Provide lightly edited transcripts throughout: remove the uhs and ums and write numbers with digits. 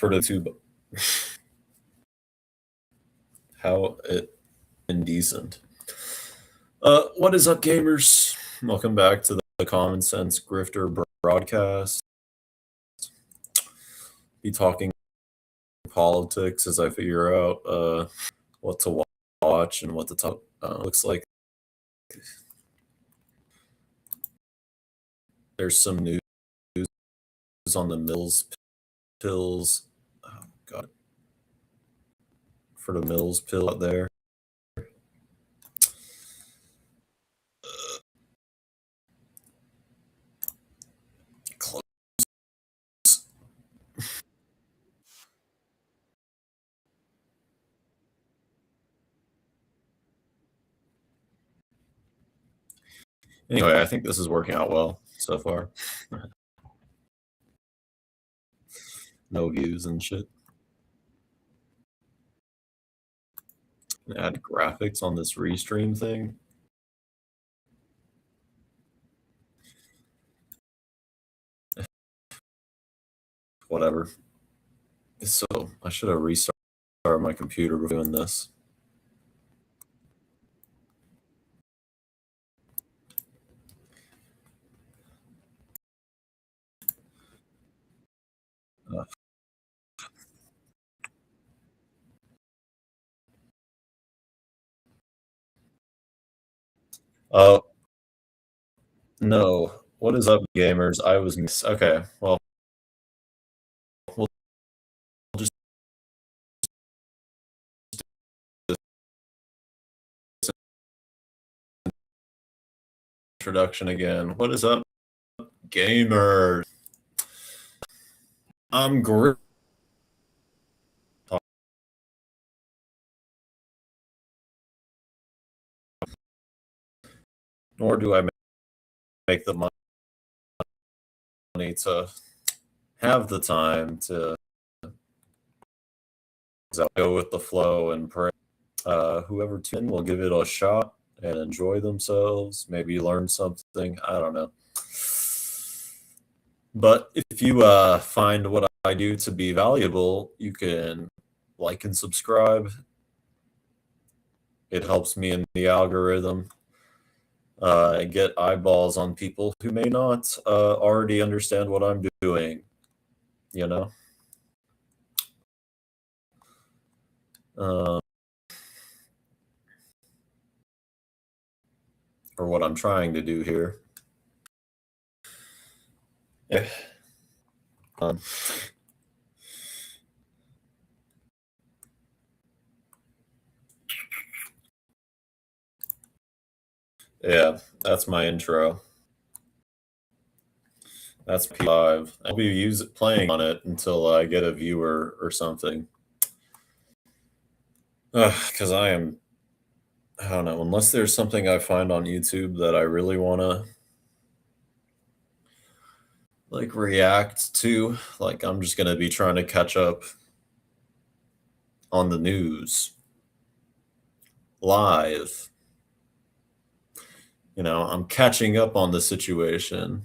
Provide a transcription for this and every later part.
for the tube. How indecent. What is up, gamers? Welcome back to the Common Sense Grifter broadcast. Be talking politics as I figure out what to watch and what to talk. Looks like there's some news on the Mills pills. Oh God, for the Mills pill out there. Close. Anyway, I think this is working out well so far. No views and shit. Add graphics on this Restream thing. Whatever. So I should have restarted my computer before doing this. No. What is up, gamers? I was okay. Well, we'll just do this introduction again. What is up, gamers? I'm great. Nor do I make the money to have the time to go with the flow and pray. Whoever tuned in will give it a shot and enjoy themselves. Maybe learn something. I don't know. But if you find what I do to be valuable, you can like and subscribe. It helps me in the algorithm. Get eyeballs on people who may not already understand what I'm doing, you know? Or what I'm trying to do here. Yeah. Yeah, that's my intro. That's P5. I'll be playing on it until I get a viewer or something. Because I don't know, unless there's something I find on YouTube that I really want to like react to, like I'm just going to be trying to catch up on the news live. You know, I'm catching up on the situation.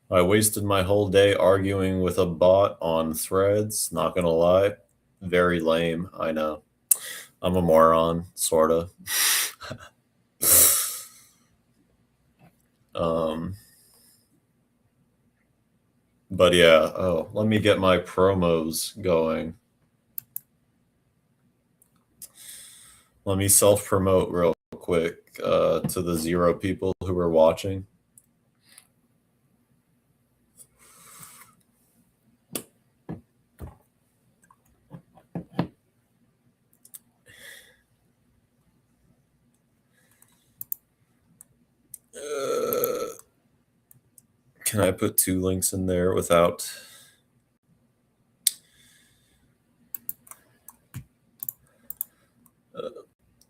I wasted my whole day arguing with a bot on Threads, not gonna lie. Very lame, I know. I'm a moron, sorta. But yeah, let me get my promos going. Let me self-promote real quick to the 0 people who are watching. Can I put 2 links in there without...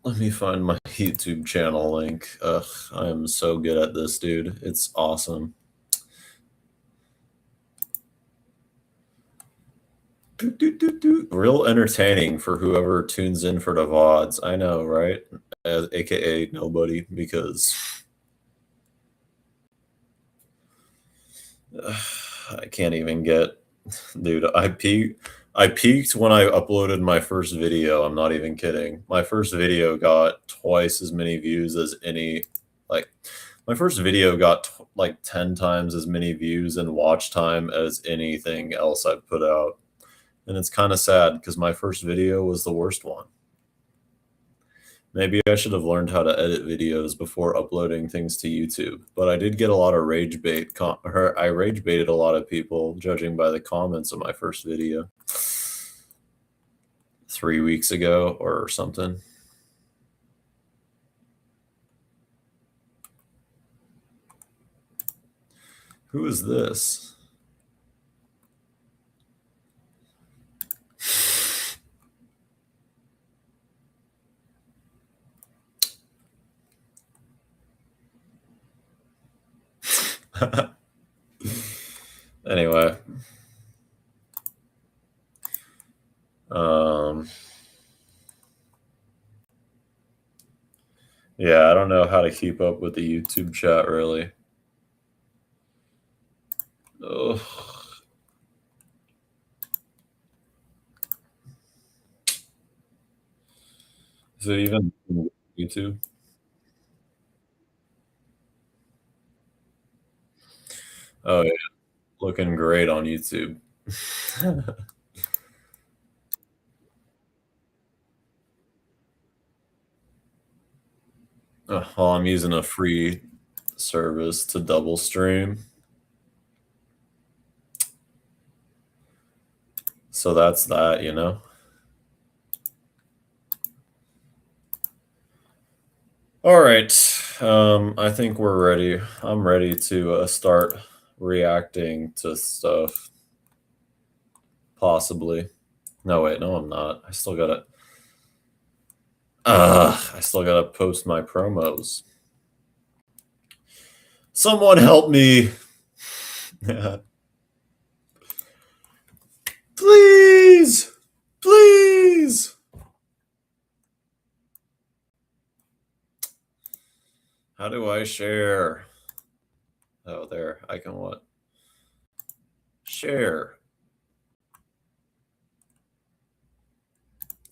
let me find my YouTube channel link. Ugh, I am so good at this, dude. It's awesome. Real entertaining for whoever tunes in for the VODs. I know, right? AKA nobody, because I can't even get Dude, I peaked when I uploaded my first video. I'm not even kidding. My first video got twice as many views as any like my first video got like 10 times as many views and watch time as anything else I've put out. And it's kind of sad because my first video was the worst one. Maybe I should have learned how to edit videos before uploading things to YouTube. But I did get a lot of rage bait. I rage baited a lot of people, judging by the comments of my first video 3 weeks ago or something. Who is this? Anyway. Yeah, I don't know how to keep up with the YouTube chat, really. Ugh. Is it even YouTube? Oh, yeah. Looking great on YouTube. Well, I'm using a free service to double stream. So that's that, you know? All right. I think we're ready. I'm ready to start reacting to stuff. Possibly. No, wait, no, I'm not. I still gotta. I still gotta post my promos. Someone help me. Please. Please. How do I share? Oh, there. I can what? Share.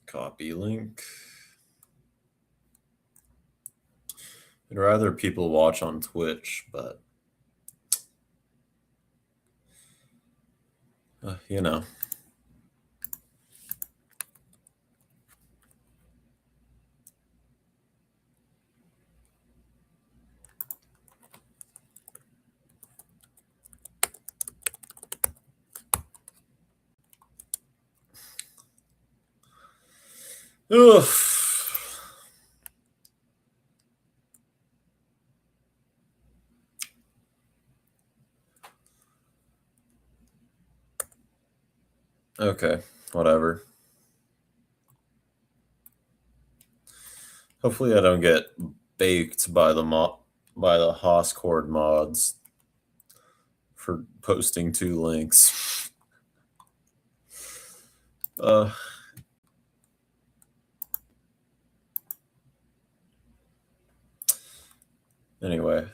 Copy link. I'd rather people watch on Twitch, but you know. Ugh. Okay, whatever. Hopefully I don't get baked by the Hoscord mods for posting 2 links. Anyway.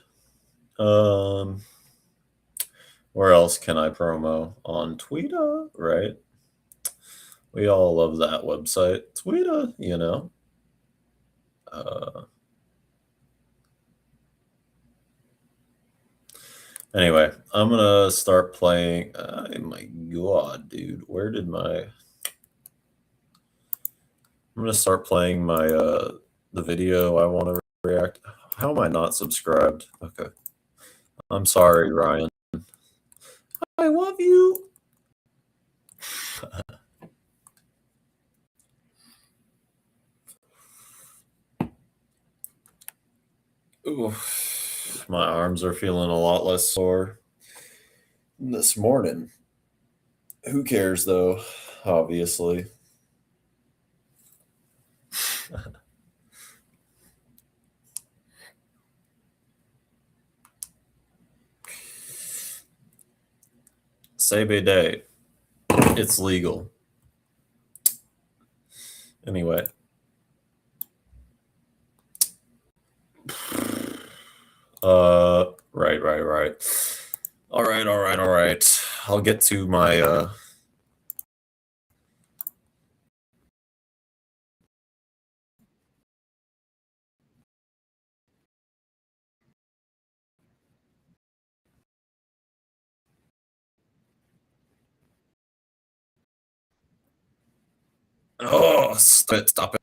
Where else can I promo? On Twitter, right? We all love that website. Twitter, you know. Anyway, I'm gonna start playing. Oh my god, dude, where did my? I'm gonna start playing my the video I want to react. How am I not subscribed? Okay, I'm sorry, Ryan. I love you. Ooh, my arms are feeling a lot less sore this morning. Who cares though? Obviously. CBD. It's legal. Anyway. Right. All right. I'll get to my oh, stop it.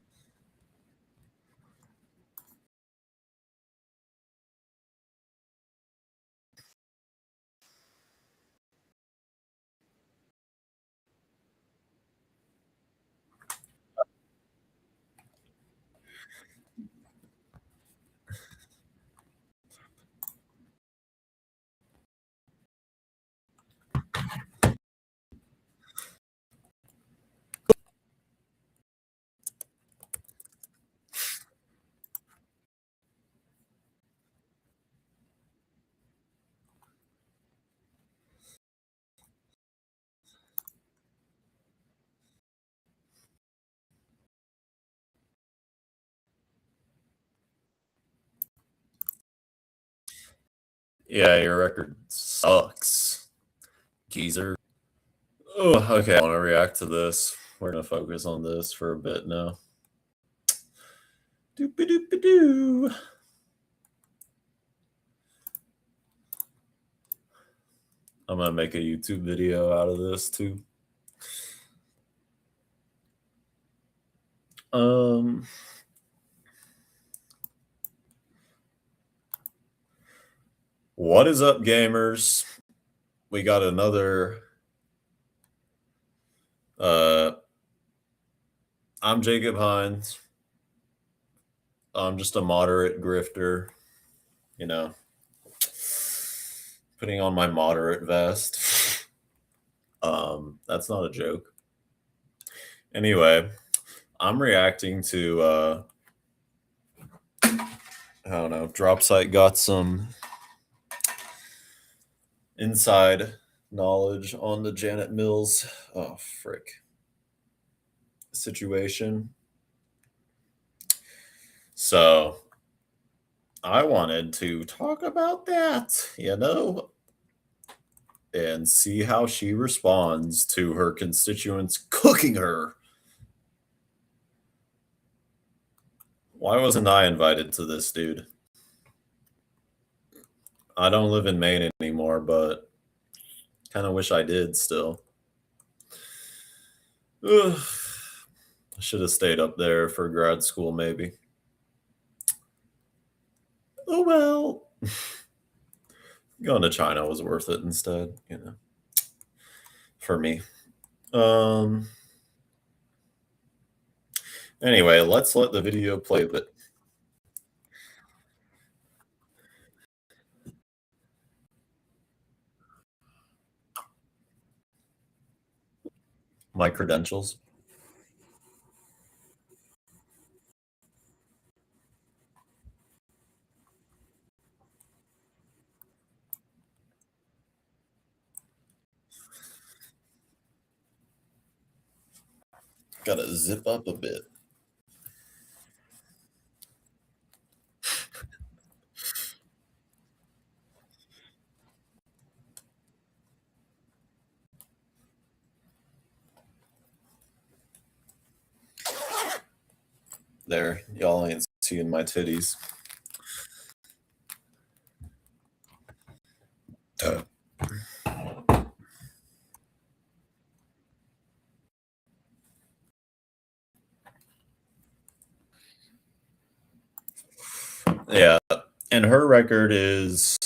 Yeah, your record sucks, geezer. Oh, okay. I want to react to this. We're gonna focus on this for a bit now. Doopy doopy doo. I'm gonna make a YouTube video out of this too. What is up, gamers? We got another. I'm Jacob Hines. I'm just a moderate grifter, you know, putting on my moderate vest. That's not a joke. Anyway, I'm reacting to I don't know, Dropsite got some inside knowledge on the Janet Mills situation. So I wanted to talk about that, and see how she responds to her constituents cooking her. Why wasn't I invited to this, dude? I don't live in Maine anymore, but kind of wish I did still. Ugh. I should have stayed up there for grad school, maybe. Oh well. Going to China was worth it instead, for me. Anyway, let's let the video play a bit. My credentials. Gotta zip up a bit. There, y'all ain't seeing my titties. Yeah, and her record is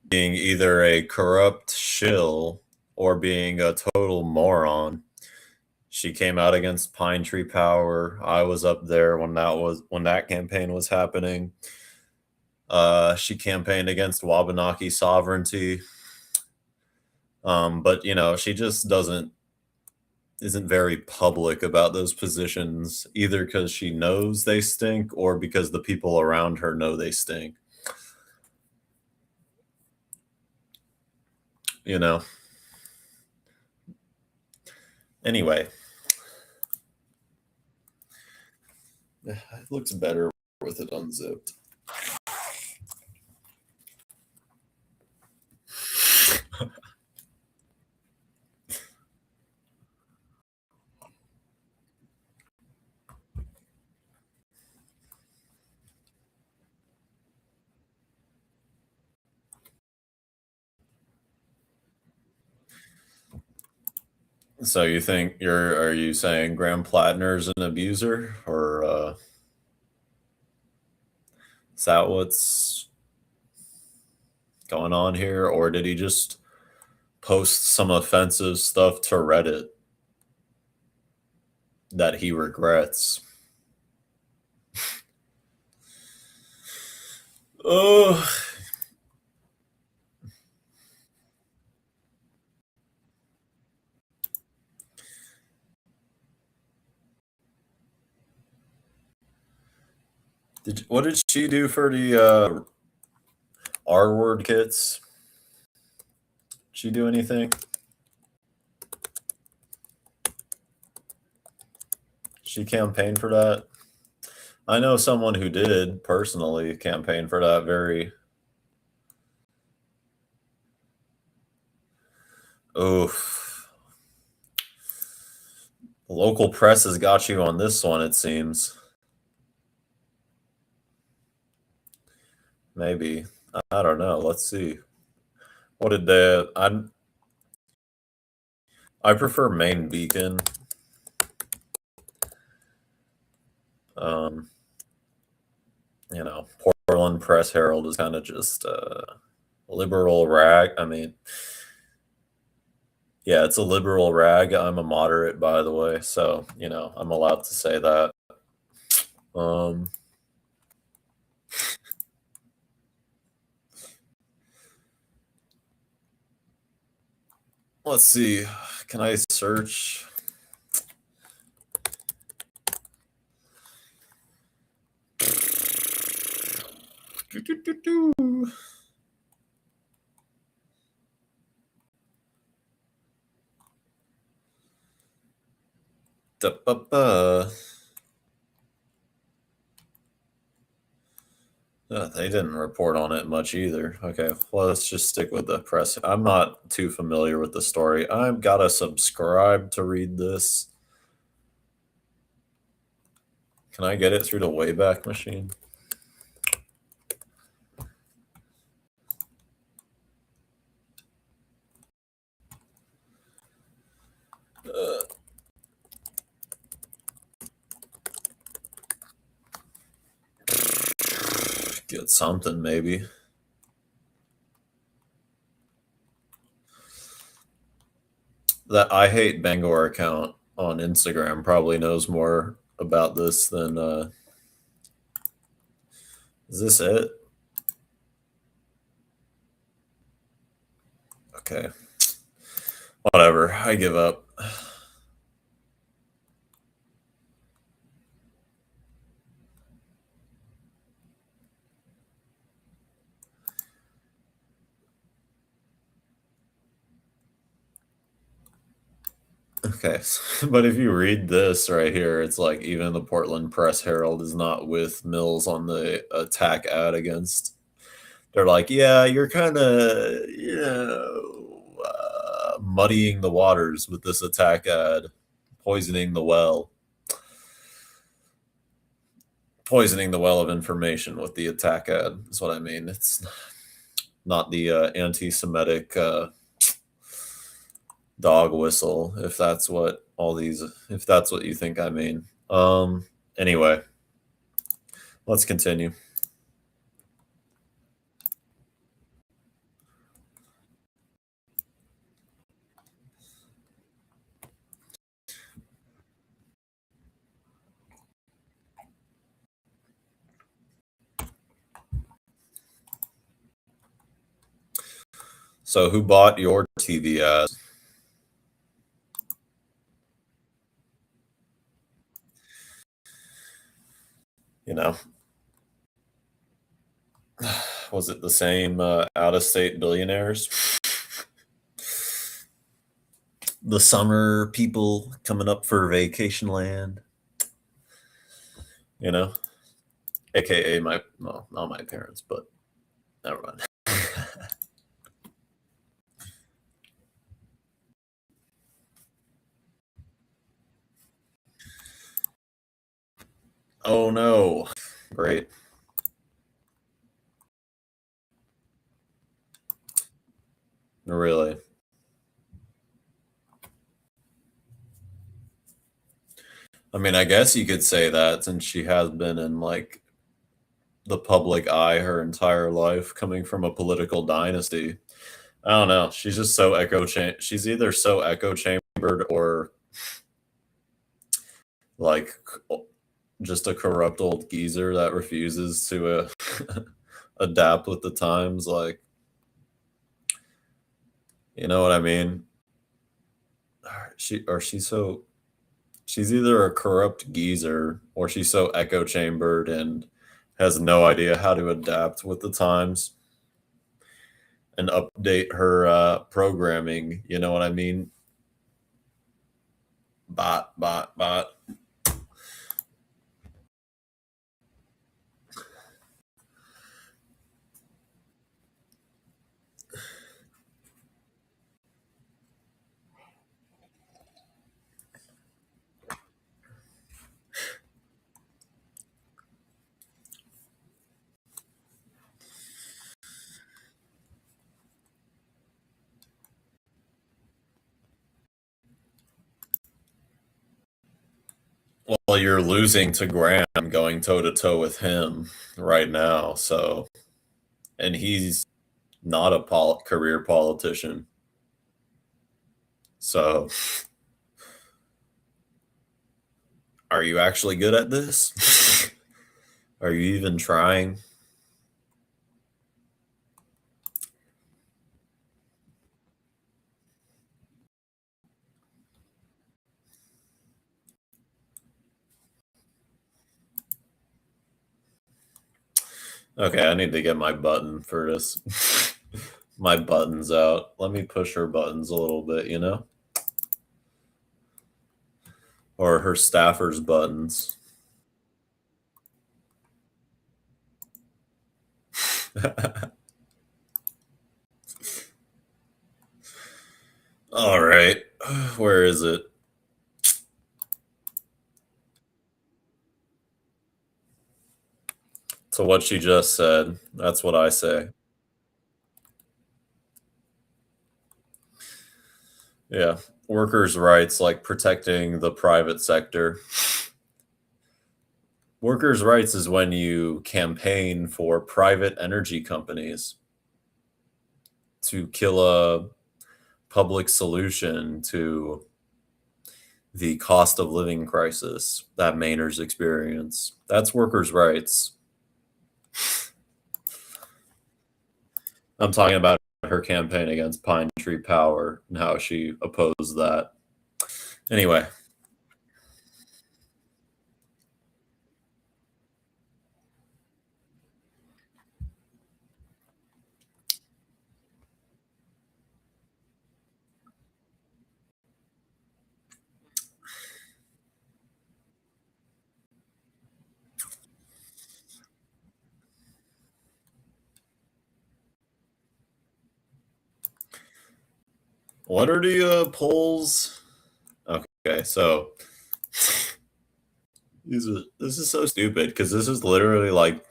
being either a corrupt shill or being a total moron. She came out against Pine Tree Power. I was up there when that campaign was happening. She campaigned against Wabanaki sovereignty. But she just isn't very public about those positions, either because she knows they stink or because the people around her know they stink. Anyway, it looks better with it unzipped. So you think are you saying Graham Plattner's an abuser, or is that what's going on here, or did he just post some offensive stuff to Reddit that he regrets? Oh, what did she do for the R word kits? Did she do anything? She campaigned for that. I know someone who did personally campaign for that. Very. Oof. The local press has got you on this one, it seems. Maybe. I don't know. Let's see. What did they? I prefer Maine Beacon. Um, Portland Press Herald is kind of just liberal rag. I mean, yeah, it's a liberal rag. I'm a moderate, by the way, so I'm allowed to say that. Um, let's see. Can I search? Da-ba-ba. They didn't report on it much either. Okay, well, let's just stick with the press. I'm not too familiar with the story. I've got to subscribe to read this. Can I get it through the Wayback Machine? Get something, maybe. That I Hate Bangor account on Instagram probably knows more about this than. Is this it? Okay. Whatever. I give up. Okay, but if you read this right here, it's like even the Portland Press Herald is not with Mills on the attack ad against. They're like, yeah, you're kind of, muddying the waters with this attack ad, poisoning the well, poisoning the well of information with the attack ad. Is what I mean. It's not the anti-Semitic dog whistle, if that's what if that's what you think I mean. Anyway, let's continue. So, who bought your TV ad? You know, was it the same out-of-state billionaires? The summer people coming up for vacation land, you know, aka my, well, not my parents, but never mind. Oh no. Great. Really? I mean, I guess you could say that since she has been in like the public eye her entire life, coming from a political dynasty. I don't know. She's just so she's either so echo chambered or like just a corrupt old geezer that refuses to adapt with the times. Like, you know what I mean? She's either a corrupt geezer or she's so echo chambered and has no idea how to adapt with the times and update her programming. You know what I mean? Bot. Well, you're losing to Graham going toe to toe with him right now. So, and he's not a career politician. So, are you actually good at this? Are you even trying? Okay, I need to get my button for this. My buttons out. Let me push her buttons a little bit, you know? Or her staffer's buttons. All right. Where is it? To what she just said. That's what I say. Yeah. Workers' rights, like protecting the private sector. Workers' rights is when you campaign for private energy companies to kill a public solution to the cost of living crisis that Mainers experience. That's workers' rights. I'm talking about her campaign against Pine Tree Power and how she opposed that. Anyway, what are the polls? Okay, so this is so stupid because this is literally like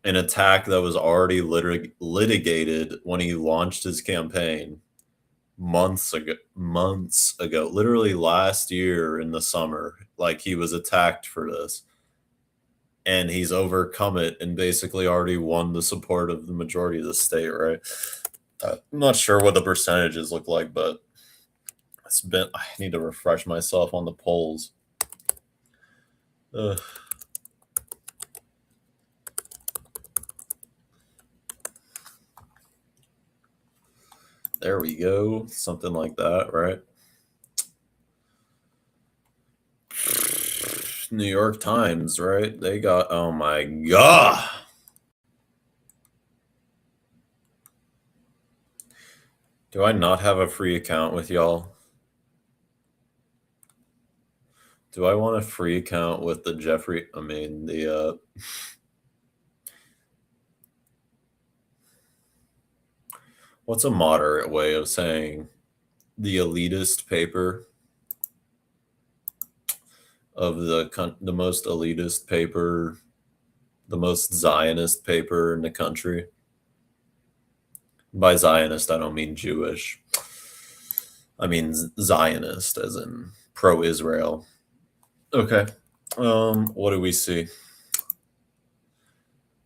an attack that was already litigated when he launched his campaign months ago, literally last year in the summer. Like he was attacked for this and he's overcome it and basically already won the support of the majority of the state, right? I'm not sure what the percentages look like, but I need to refresh myself on the polls. Ugh. There we go. Something like that, right? New York Times, right? They got, oh my God. Do I not have a free account with y'all? Do I want a free account with the what's a moderate way of saying the elitist paper of the most elitist paper, the most Zionist paper in the country? By Zionist, I don't mean Jewish. I mean Zionist, as in pro-Israel. Okay. What do we see?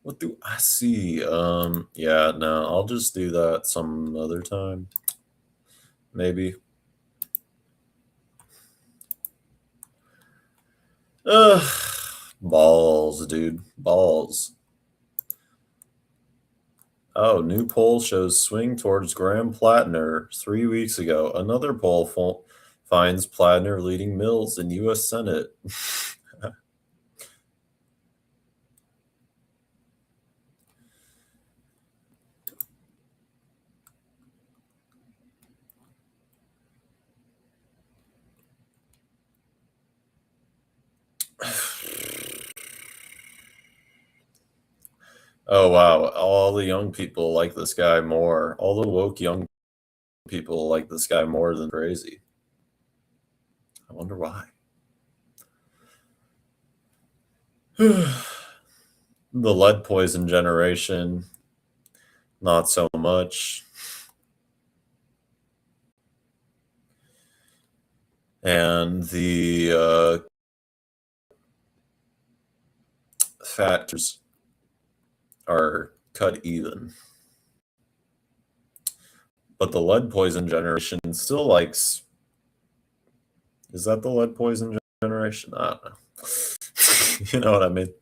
What do I see? Yeah, no, I'll just do that some other time. Maybe. Ugh. Balls, dude. Balls. Oh, new poll shows swing towards Graham Plattner 3 weeks ago. Another poll finds Plattner leading Mills in U.S. Senate. Oh, wow. All the young people like this guy more. All the woke young people like this guy more than crazy. I wonder why. The lead poison generation, not so much. And the factors are cut even. But the lead poison generation still likes. Is that the lead poison generation? I don't know. You know what I mean?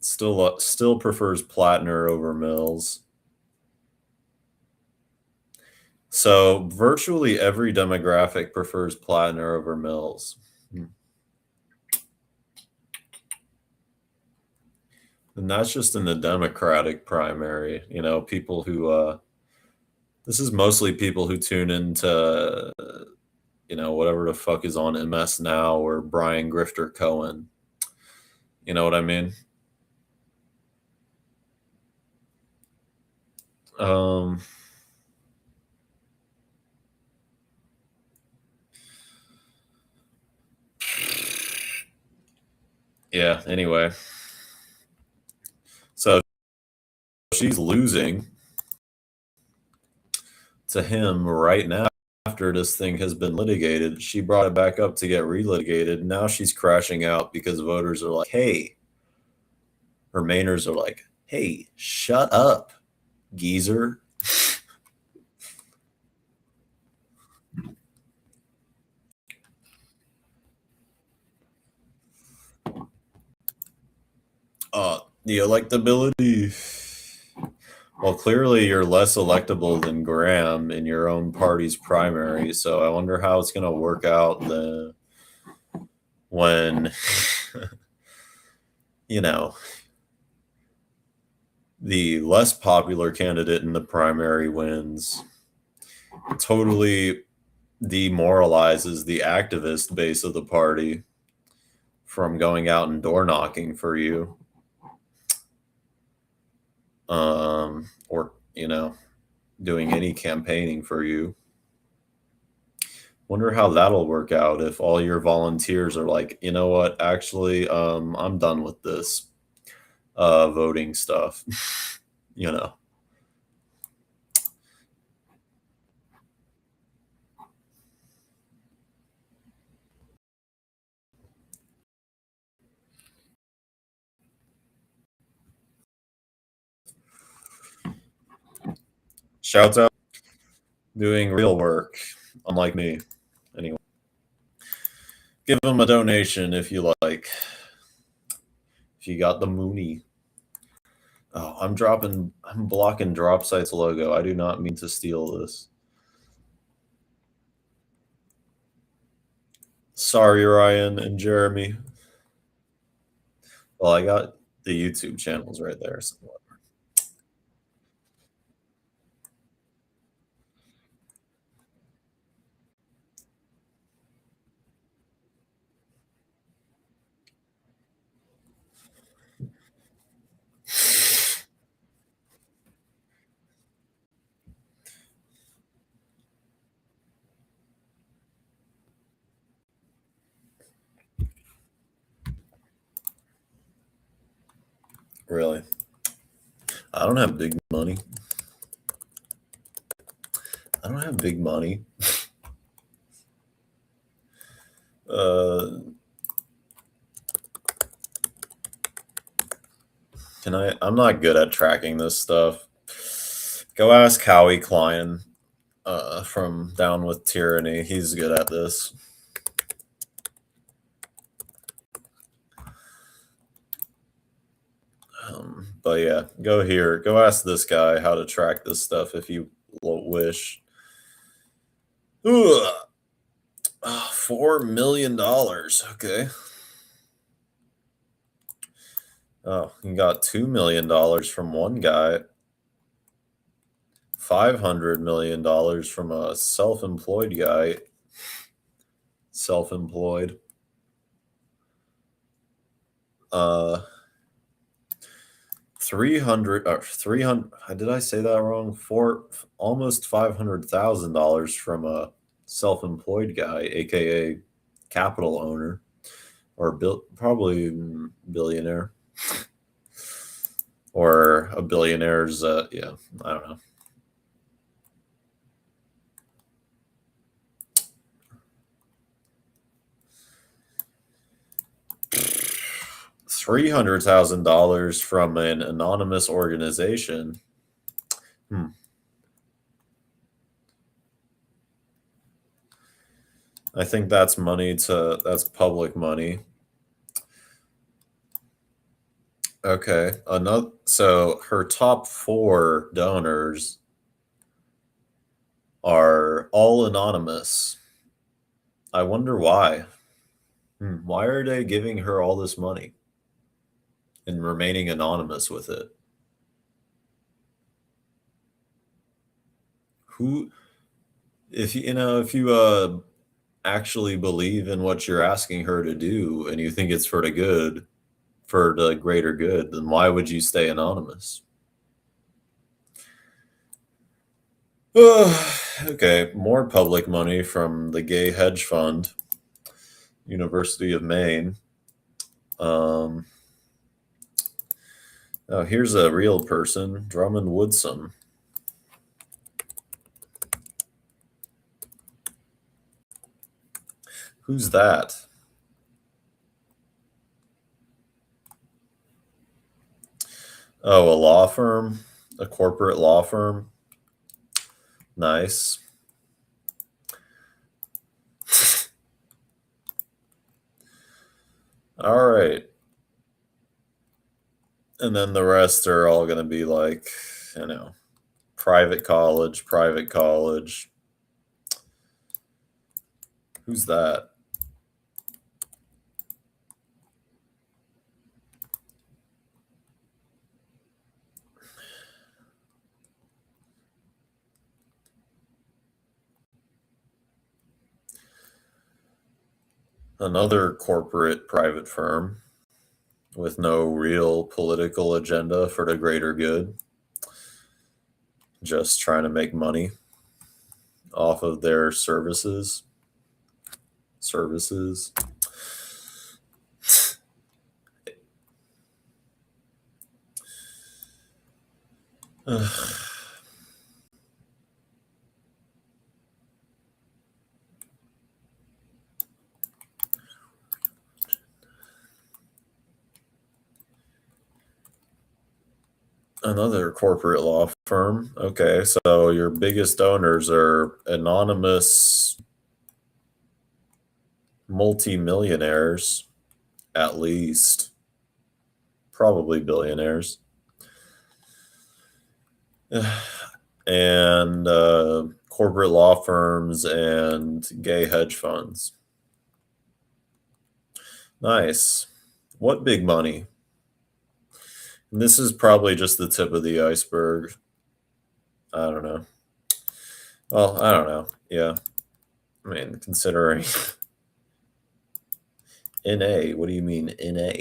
Still prefers Plattner over Mills. So virtually every demographic prefers Plattner over Mills. And that's just in the Democratic primary. You know, people who this is mostly people who tune into whatever the fuck is on MS Now or Brian Grifter Cohen. You know what I mean? Um yeah, anyway. So she's losing to him right now after this thing has been litigated. She brought it back up to get relitigated. Now she's crashing out because voters are like, hey, her Mainers are like, hey, shut up, geezer. The electability. Well, clearly you're less electable than Graham in your own party's primary. So I wonder how it's going to work out when, you know, the less popular candidate in the primary wins. Totally demoralizes the activist base of the party from going out and door knocking for you. Or, doing any campaigning for you. Wonder how that'll work out if all your volunteers are like, you know what, actually, I'm done with this voting stuff. you know. Shouts out doing real work, unlike me. Anyway. Give them a donation if you like. If you got the Mooney. Oh, I'm blocking Dropsite's logo. I do not mean to steal this. Sorry, Ryan and Jeremy. Well, I got the YouTube channels right there. So. Really? I don't have big money. I don't have big money. I'm not good at tracking this stuff. Go ask Howie Klein from Down with Tyranny. He's good at this. But yeah, go here. Go ask this guy how to track this stuff if you wish. Ugh. $4 million. Okay. Oh, you got $2 million from one guy. $500 million from a self-employed guy. Self-employed. 300 did I say that wrong? Almost $500,000 from a self-employed guy, aka capital owner, or probably billionaire, or a billionaire's yeah, I don't know. $300,000 from an anonymous organization. I think that's public money. Okay. So her top 4 donors are all anonymous. I wonder why. Why are they giving her all this money and remaining anonymous with it? If you actually believe in what you're asking her to do and you think it's for the greater good, then why would you stay anonymous? Okay, more public money from the gay hedge fund, University of Maine. Oh, here's a real person, Drummond Woodsum. Who's that? Oh, a law firm, a corporate law firm. Nice. All right. And then the rest are all going to be like, private college. Who's that? Another corporate private firm with no real political agenda for the greater good. Just trying to make money off of their services. Another corporate law firm. Okay, so your biggest donors are anonymous multimillionaires, at least. Probably billionaires. And corporate law firms and gay hedge funds. Nice. What big money? And this is probably just the tip of the iceberg. I don't know. Well, I don't know. Yeah. I mean, considering NA, what do you mean NA?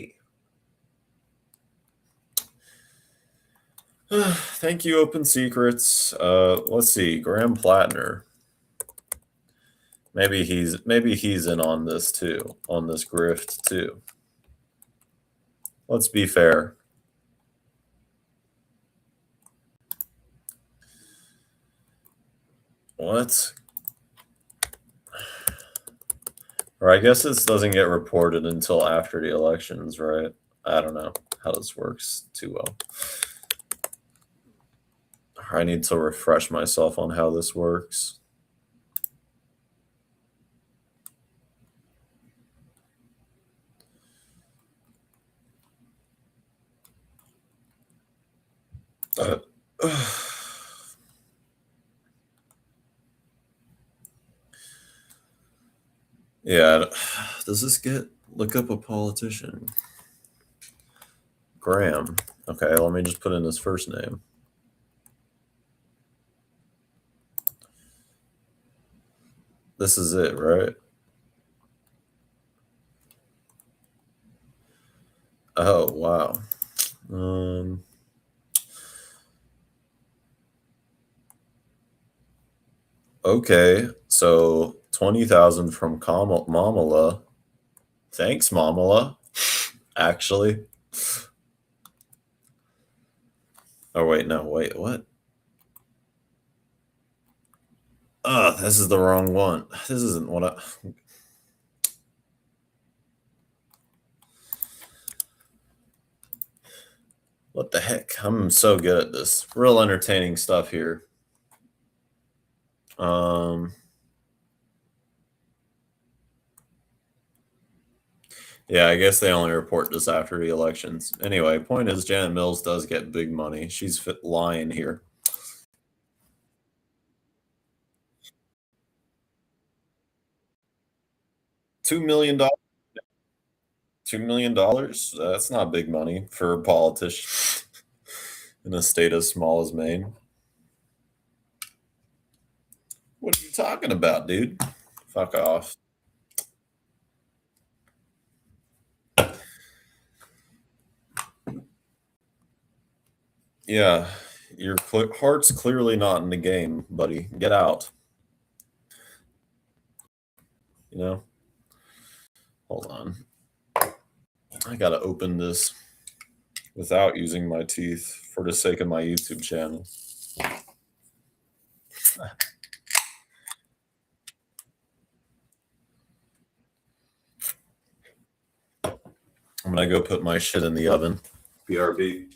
Thank you, Open Secrets. Let's see, Graham Plattner. Maybe he's in on this too, on this grift too. Let's be fair. What? Or I guess this doesn't get reported until after the elections, right? I don't know. how this works too well. I need to refresh myself on how this works. Yeah, does this look up a politician? Graham. Okay, let me just put in his first name. This is it, right? Oh, wow. Okay, so 20,000 from Mamala. Thanks, Mamala. Actually. Oh, wait, no, wait, what? Oh, this is the wrong one. This isn't what I... What the heck? I'm so good at this. Real entertaining stuff here. Yeah, I guess they only report this after the elections. Anyway, point is Janet Mills does get big money. She's lying here. $2 million. $2 million? That's not big money for a politician in a state as small as Maine. What are you talking about, dude? Fuck off. Yeah, your heart's clearly not in the game, buddy. Get out. You know? Hold on. I gotta open this without using my teeth for the sake of my YouTube channel. I'm gonna go put my shit in the oven. BRB.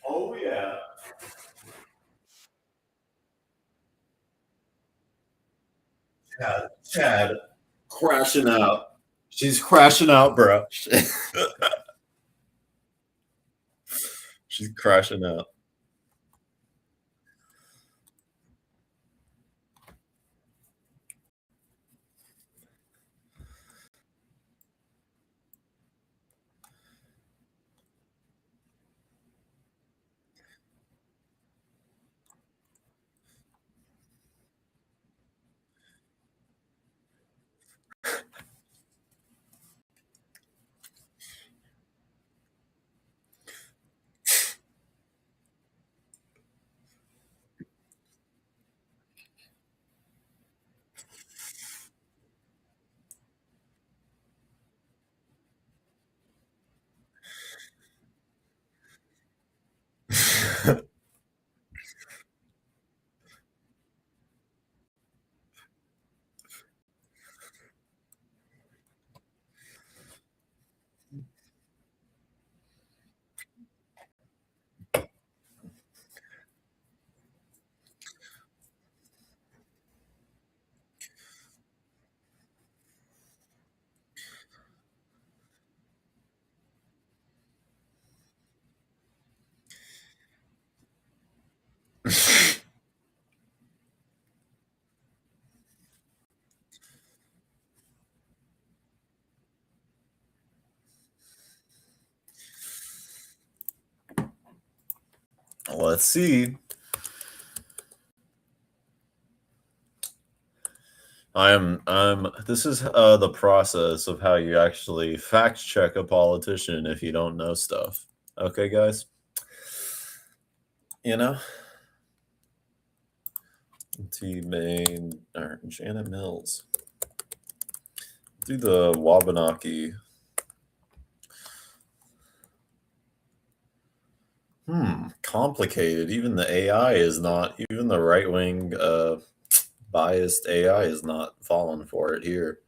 Oh yeah. Chad crashing out. She's crashing out, bro. She's crashing out. Let's see. This is the process of how you actually fact check a politician if you don't know stuff. Okay, guys? You know? T-Main, or Janet Mills. Do the Wabanaki. Complicated. Even the AI is not, even the right wing biased AI is not falling for it here.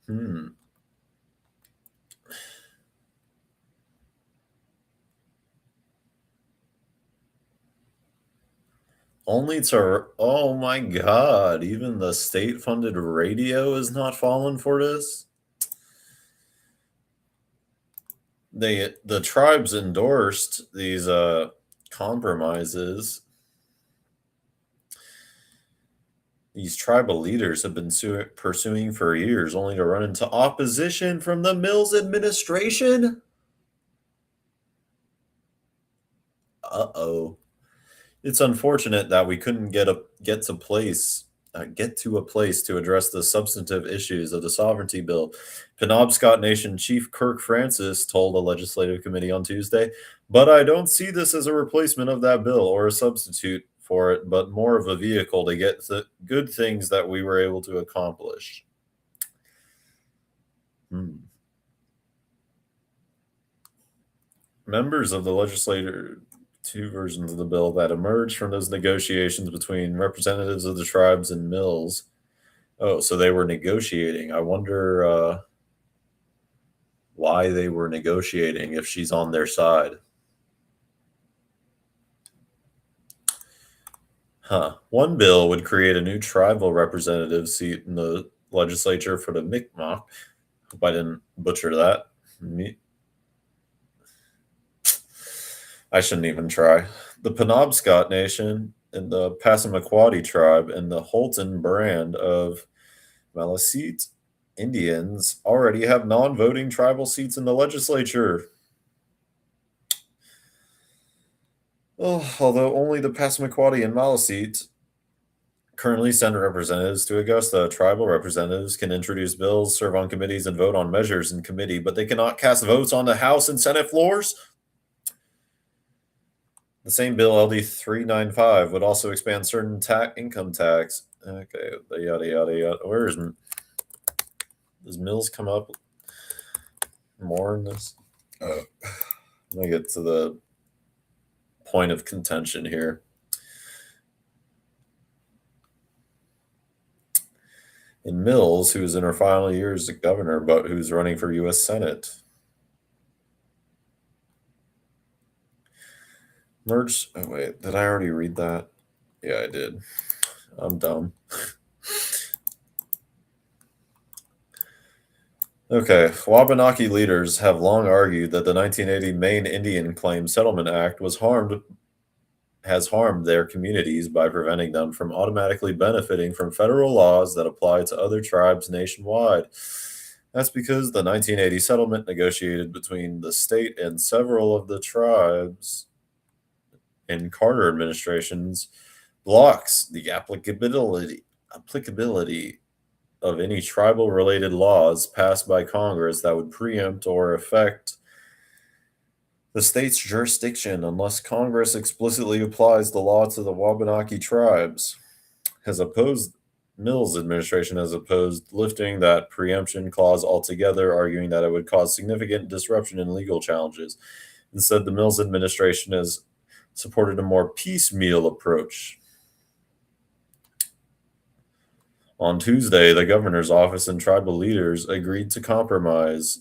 Hmm. Only to, oh my God, even the state funded radio is not falling for this? The tribes endorsed these compromises. These tribal leaders have been pursuing for years, only to run into opposition from the Mills administration. Uh-oh. It's unfortunate that we couldn't get to a place to address the substantive issues of the sovereignty bill. Penobscot Nation Chief Kirk Francis told a legislative committee on Tuesday, "But I don't see this as a replacement of that bill or a substitute for it, but more of a vehicle to get the good things that we were able to accomplish." Hmm. Members of the legislature, two versions of the bill that emerged from those negotiations between representatives of the tribes and Mills. Oh, so they were negotiating. I wonder why they were negotiating if she's on their side. Huh. One bill would create a new tribal representative seat in the legislature for the Mi'kmaq. Hope I didn't butcher that. I shouldn't even try. The Penobscot Nation and the Passamaquoddy tribe and the Holton brand of Maliseet Indians already have non-voting tribal seats in the legislature. Oh, although only the Passamaquoddy and Maliseet currently send representatives to Augusta, tribal representatives can introduce bills, serve on committees, and vote on measures in committee, but they cannot cast votes on the House and Senate floors. The same bill, LD 395, would also expand certain income tax. Okay, yada yada yada. Where is does Mills come up more in this? Let me get to the point of contention here. In Mills, who's in her final years as governor, but who's running for U.S. Senate. Merge. Oh, wait. Did I already read that? Yeah, I did. I'm dumb. Okay. Wabanaki leaders have long argued that the 1980 Maine Indian Claims Settlement Act has harmed their communities by preventing them from automatically benefiting from federal laws that apply to other tribes nationwide. That's because the 1980 settlement negotiated between the state and several of the tribes in Carter administrations blocks the applicability of any tribal related laws passed by Congress that would preempt or affect the state's jurisdiction unless Congress explicitly applies the law to the Wabanaki tribes. Has opposed Mills administration has opposed lifting that preemption clause altogether, arguing that it would cause significant disruption in legal challenges. Instead, the Mills administration has supported a more piecemeal approach. On Tuesday, the governor's office and tribal leaders agreed to a compromise.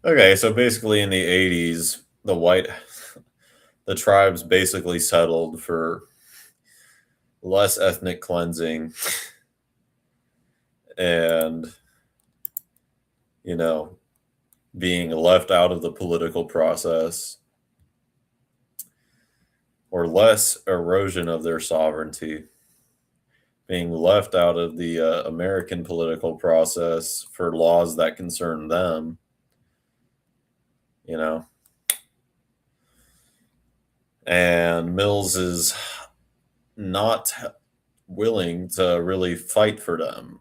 Okay, so basically in the 80s, the tribes basically settled for less ethnic cleansing and, you know, being left out of the political process or less erosion of their sovereignty, being left out of the American political process for laws that concern them, you know. And Mills is not willing to really fight for them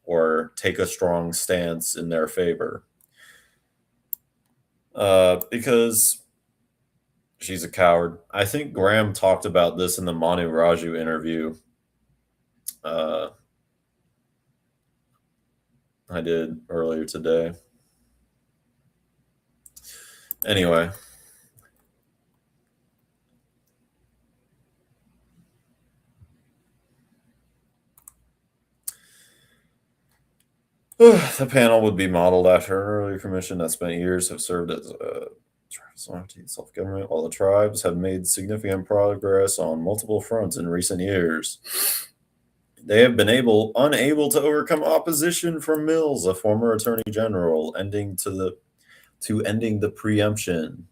or take a strong stance in their favor. Because she's a coward. I think Graham talked about this in the Manu Raju interview. Uh, I did earlier today. Anyway. The panel would be modeled after an earlier commission that spent years have served as a self-government, while the tribes have made significant progress on multiple fronts in recent years. They have been unable to overcome opposition from Mills, a former attorney general, ending the preemption.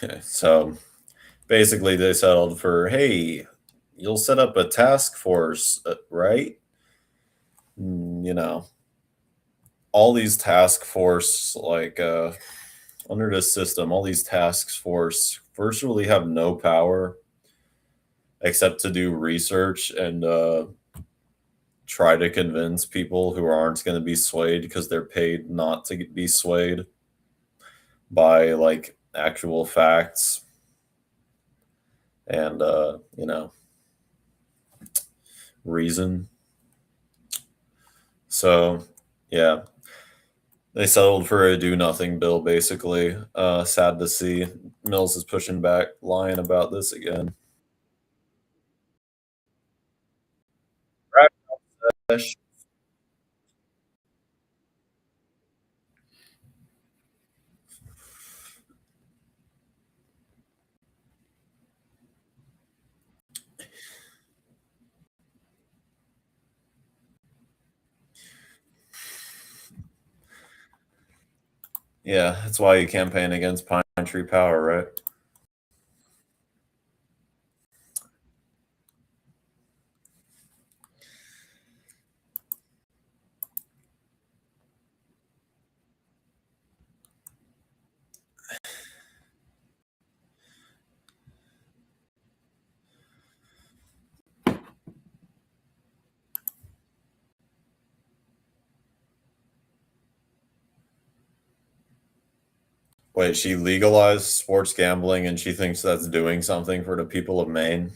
Okay, so basically they settled for, hey, you'll set up a task force, right? You know, all these task force, like under this system, all these task force virtually have no power except to do research and try to convince people who aren't going to be swayed because they're paid not to be swayed by like actual facts and reason. So yeah, they settled for a do nothing bill basically. Sad to see Mills is pushing back, lying about this again. Yeah, that's why you campaign against Pine Tree Power, right? Wait, she legalized sports gambling and she thinks that's doing something for the people of Maine?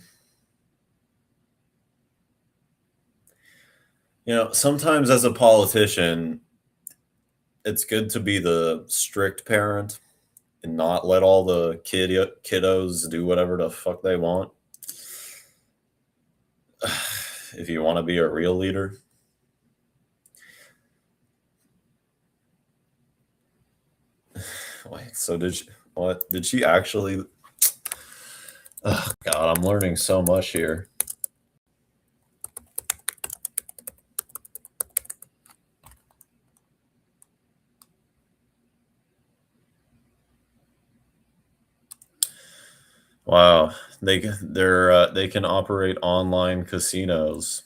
You know, sometimes as a politician, it's good to be the strict parent and not let all the kiddos do whatever the fuck they want. If you want to be a real leader. Wait, so did she actually? Oh God, I'm learning so much here. Wow, they can operate online casinos.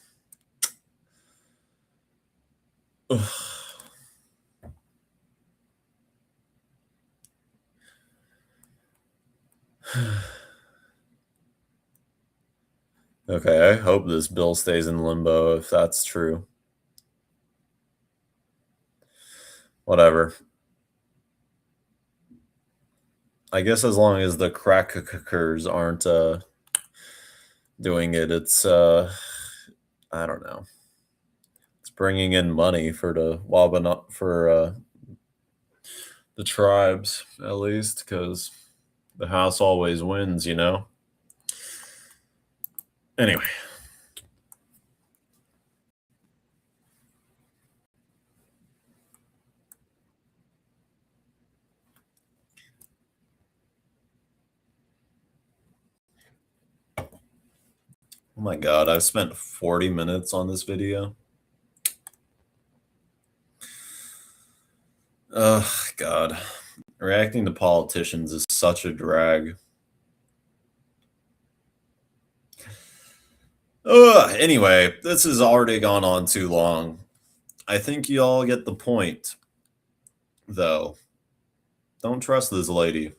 Okay, I hope this bill stays in limbo if that's true. Whatever. I guess as long as the crackers aren't doing it, it's I don't know. It's bringing in money for the Wabanot for the tribes at least, because the house always wins, you know. Anyway. Oh my God, I've spent 40 minutes on this video. Oh God. Reacting to politicians is such a drag. Anyway, this has already gone on too long. I think you all get the point, though. Don't trust this lady.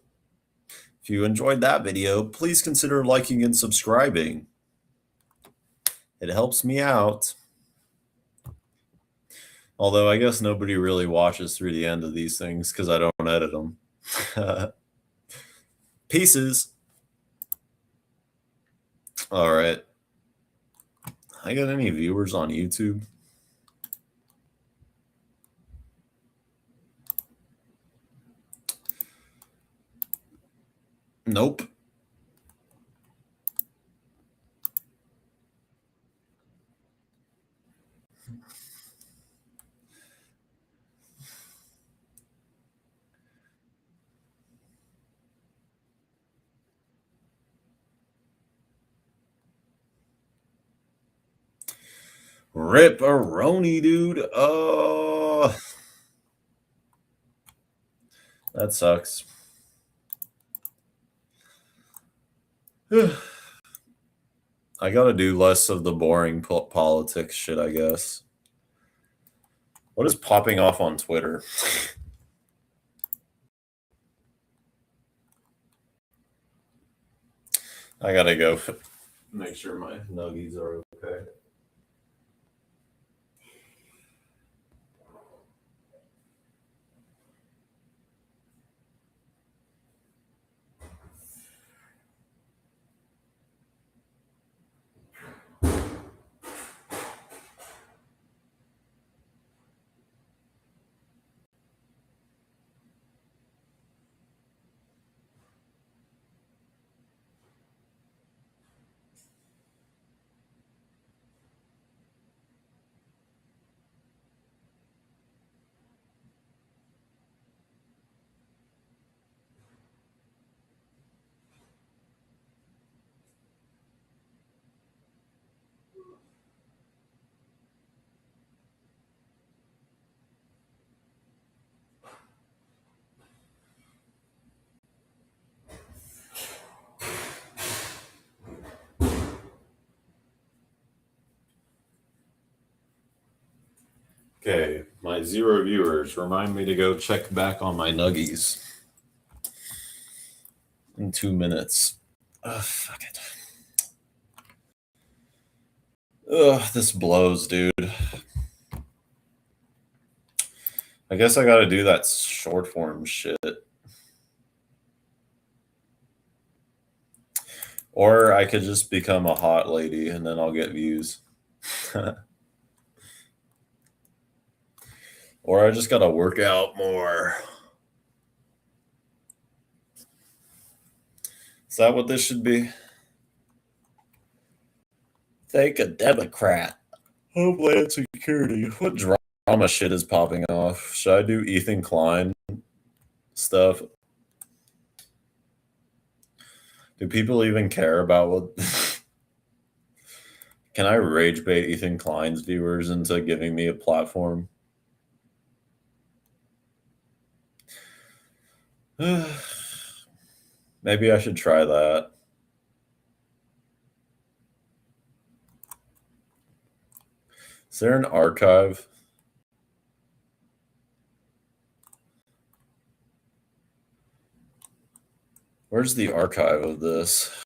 If you enjoyed that video, please consider liking and subscribing. It helps me out. Although I guess nobody really watches through the end of these things because I don't edit them. Pieces. All right. I got any viewers on YouTube? Nope. Rip-a-roni, dude. Oh, that sucks. I gotta do less of the boring politics shit, I guess. What is popping off on Twitter? I gotta go make sure my nuggies are okay. Okay, my 0 viewers remind me to go check back on my nuggies in 2 minutes. Fuck it. Ugh, this blows, dude. I guess I gotta do that short form shit. Or I could just become a hot lady and then I'll get views. Or I just gotta work out more. Is that what this should be? Thank a Democrat. Homeland Security. What drama shit is popping off? Should I do Ethan Klein stuff? Do people even care about what? Can I rage bait Ethan Klein's viewers into giving me a platform? Maybe I should try that. Is there an archive? Where's the archive of this?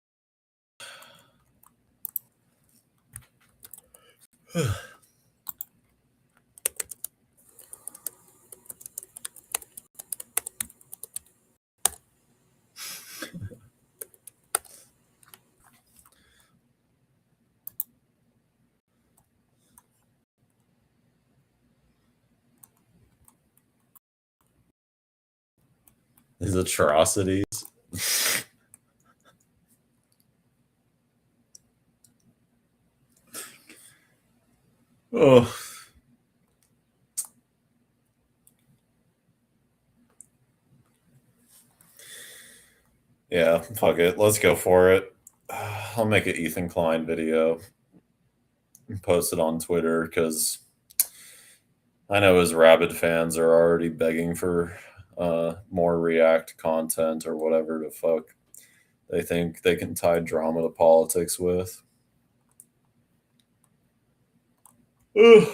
These atrocities. Oh. Yeah, fuck it. Let's go for it. I'll make an Ethan Klein video and post it on Twitter because I know his rabid fans are already begging for more React content or whatever the fuck they think they can tie drama to politics with. Ugh.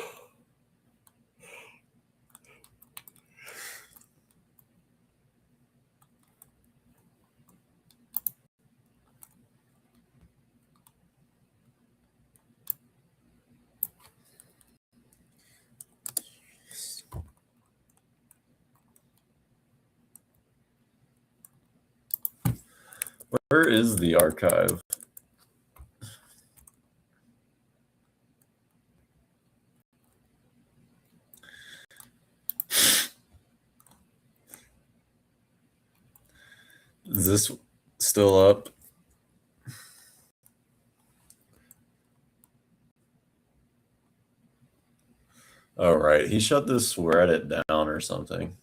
Where is the archive? Is this still up? All right, he shut this Reddit down or something.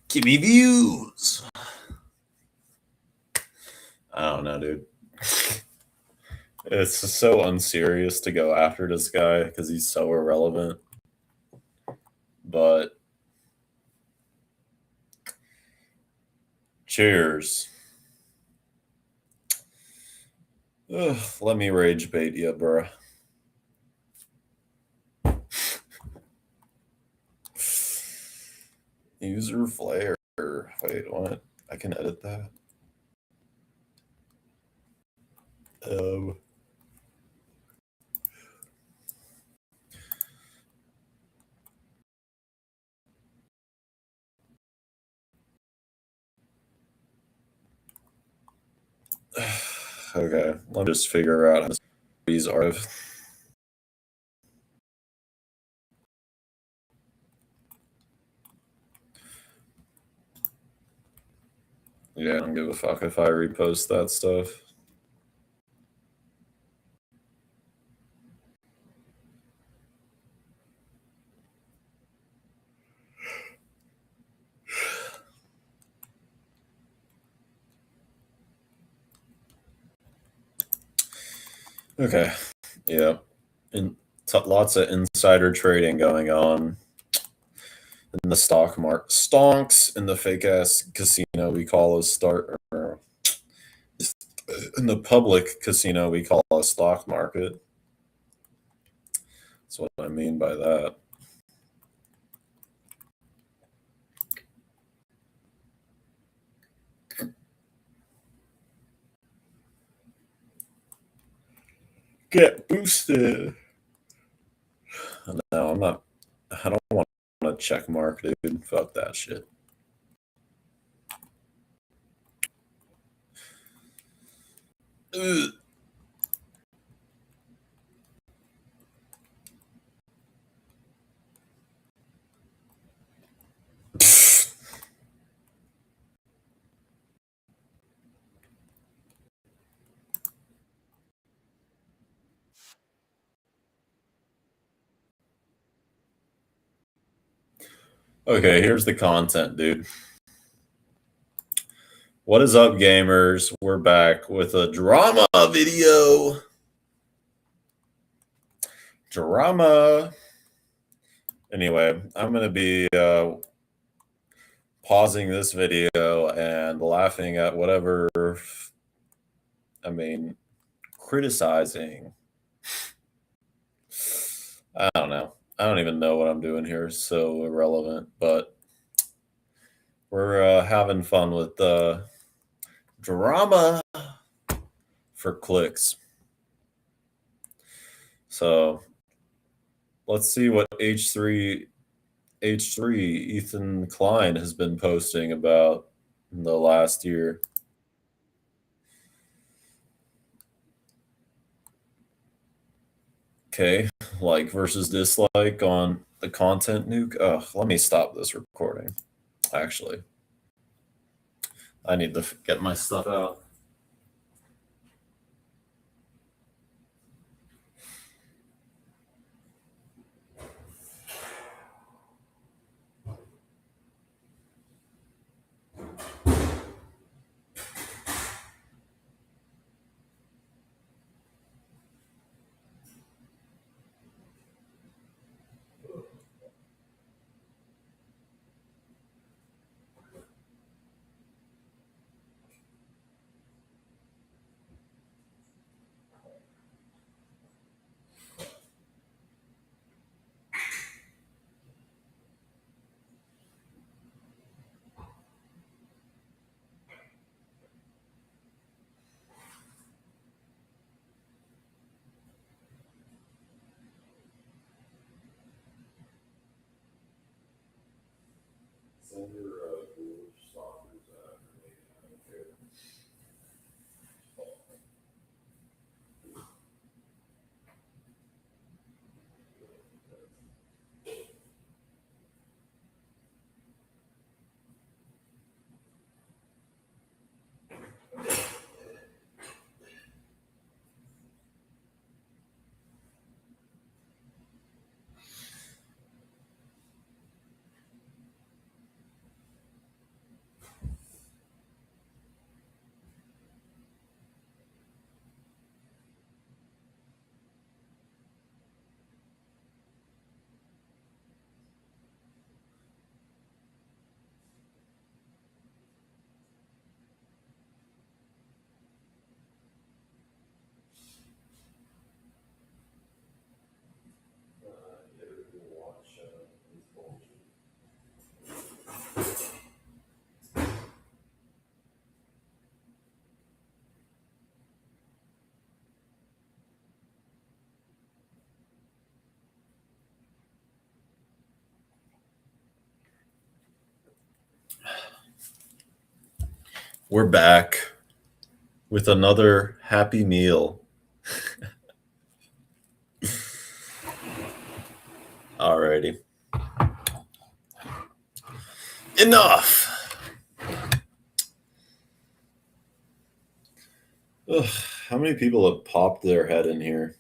Give me views. I don't know, dude. It's so unserious to go after this guy because he's so irrelevant. But cheers. Ugh, let me rage bait you, bruh. User flare. Wait, what? I can edit that. Um, okay, let me just figure out how these are. Yeah, I don't give a fuck if I repost that stuff. Okay, yeah, and lots of insider trading going on in the stock market. Stonks in the fake ass casino we call a start, or in the public casino we call a stock market. That's what I mean by that. Get boosted. No, I'm not. I don't want a check mark, dude. Fuck that shit. Ugh. Okay, here's the content, dude. What is up, gamers? We're back with a drama video. Drama. Anyway, I'm going to be pausing this video and laughing at whatever, I mean, criticizing. I don't know. I don't even know what I'm doing here. It's so irrelevant, but we're having fun with drama for clicks. So let's see what H3 Ethan Klein has been posting about in the last year. Okay, like versus dislike on the content nuke. Oh, let me stop this recording. Actually, I need to get my stuff out. We're back with another happy meal. Alrighty. Enough! Ugh, how many people have popped their head in here?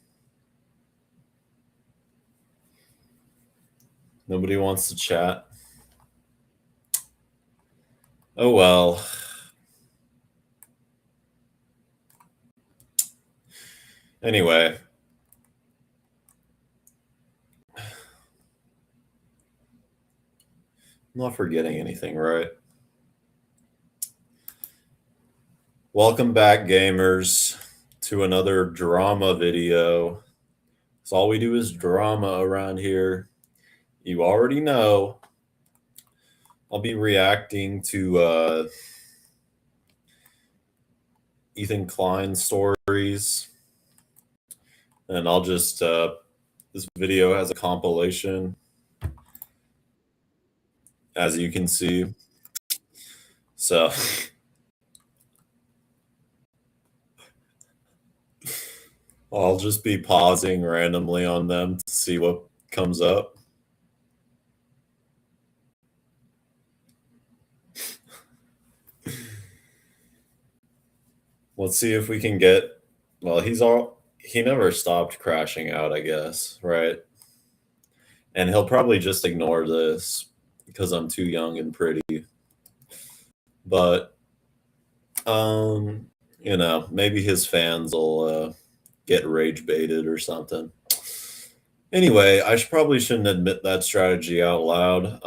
Nobody wants to chat? Oh well. Anyway. I'm not forgetting anything, right? Welcome back, gamers, to another drama video. So all we do is drama around here. You already know. I'll be reacting to Ethan Klein stories. And I'll just, this video has a compilation, as you can see. So I'll just be pausing randomly on them to see what comes up. Let's see if we can get, well, he never stopped crashing out, I guess, right? And he'll probably just ignore this because I'm too young and pretty. But, you know, maybe his fans will get rage baited or something. Anyway, I probably shouldn't admit that strategy out loud.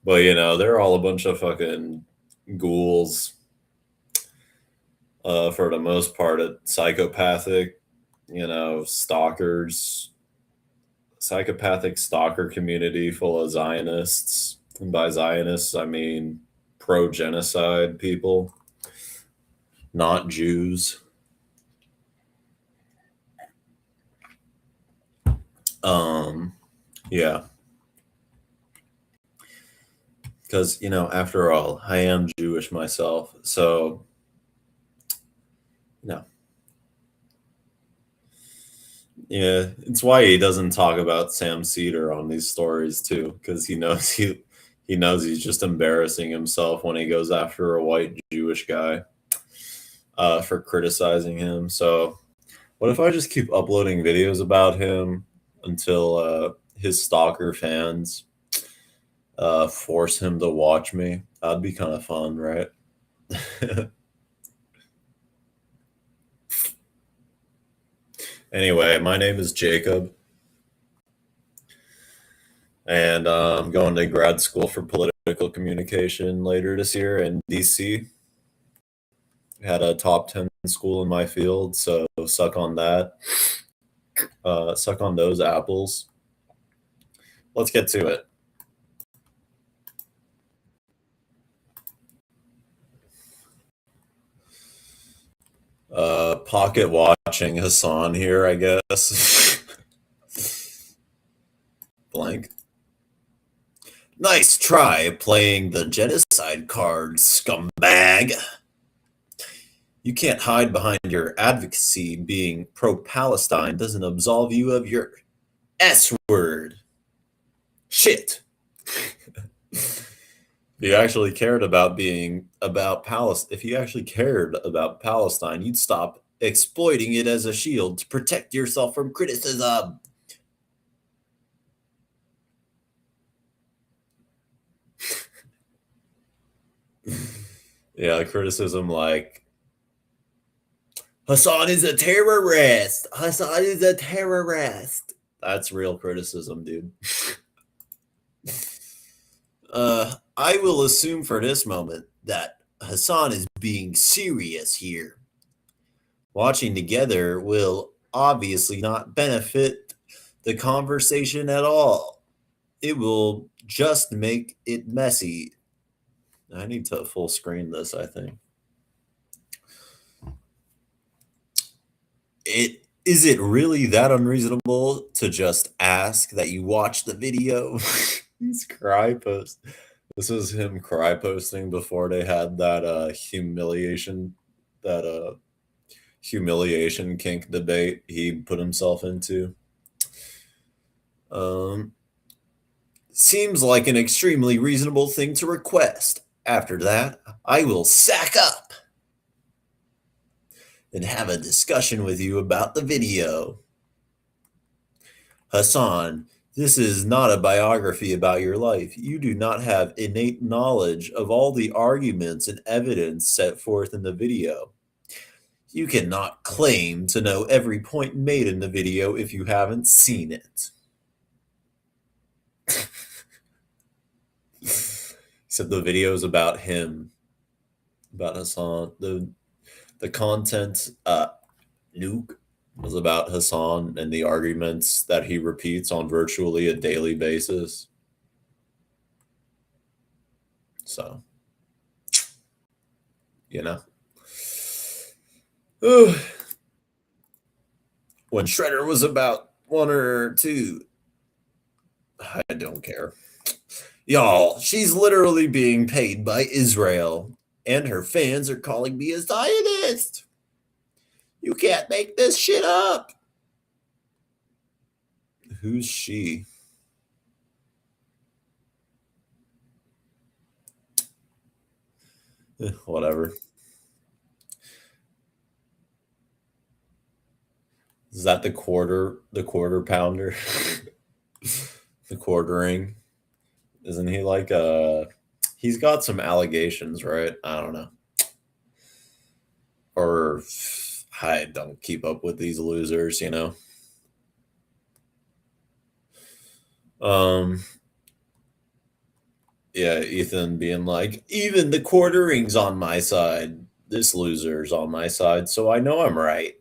But, you know, they're all a bunch of fucking ghouls. For the most part, psychopathic, you know, stalkers, psychopathic stalker community full of Zionists. And by Zionists, I mean pro-genocide people, not Jews. Yeah. Because, you know, after all, I am Jewish myself. So, no. Yeah, it's why he doesn't talk about Sam Cedar on these stories too, because he knows he's just embarrassing himself when he goes after a white Jewish guy for criticizing him. So, what if I just keep uploading videos about him until his stalker fans force him to watch me? That'd be kind of fun, right? Anyway, my name is Jacob, and I'm going to grad school for political communication later this year in DC. Had a top 10 school in my field, so suck on that. Suck on those apples. Let's get to it. Pocket watching Hassan here, I guess. Blank. Nice try playing the genocide card, scumbag. You can't hide behind your advocacy. Being pro-Palestine doesn't absolve you of your S word. Shit. If you actually cared about if you actually cared about Palestine, you'd stop exploiting it as a shield to protect yourself from criticism. Yeah, criticism like Hassan is a terrorist. Hassan is a terrorist. That's real criticism, dude. I will assume for this moment that Hassan is being serious here. Watching together will obviously not benefit the conversation at all. It will just make it messy. I need to full screen this, I think. Is it really that unreasonable to just ask that you watch the video? These cry posts. This is him cry posting before they had that that humiliation kink debate he put himself into. Um, Seems like an extremely reasonable thing to request. After that, I will sack up and have a discussion with you about the video. Hassan, this is not a biography about your life. You do not have innate knowledge of all the arguments and evidence set forth in the video. You cannot claim to know every point made in the video if you haven't seen it. Except the video is about him, about Hassan. The content, Nuke, was about Hassan and the arguments that he repeats on virtually a daily basis. So, you know. When Shredder was about 1 or 2, I don't care. Y'all, she's literally being paid by Israel, and her fans are calling me a Zionist. You can't make this shit up. Who's she? Whatever. Is that the quarter pounder? The quartering? Isn't he like he's got some allegations, right? I don't know. Or I don't keep up with these losers, you know. Yeah, Ethan being like, even the quartering's on my side. This loser's on my side, so I know I'm right.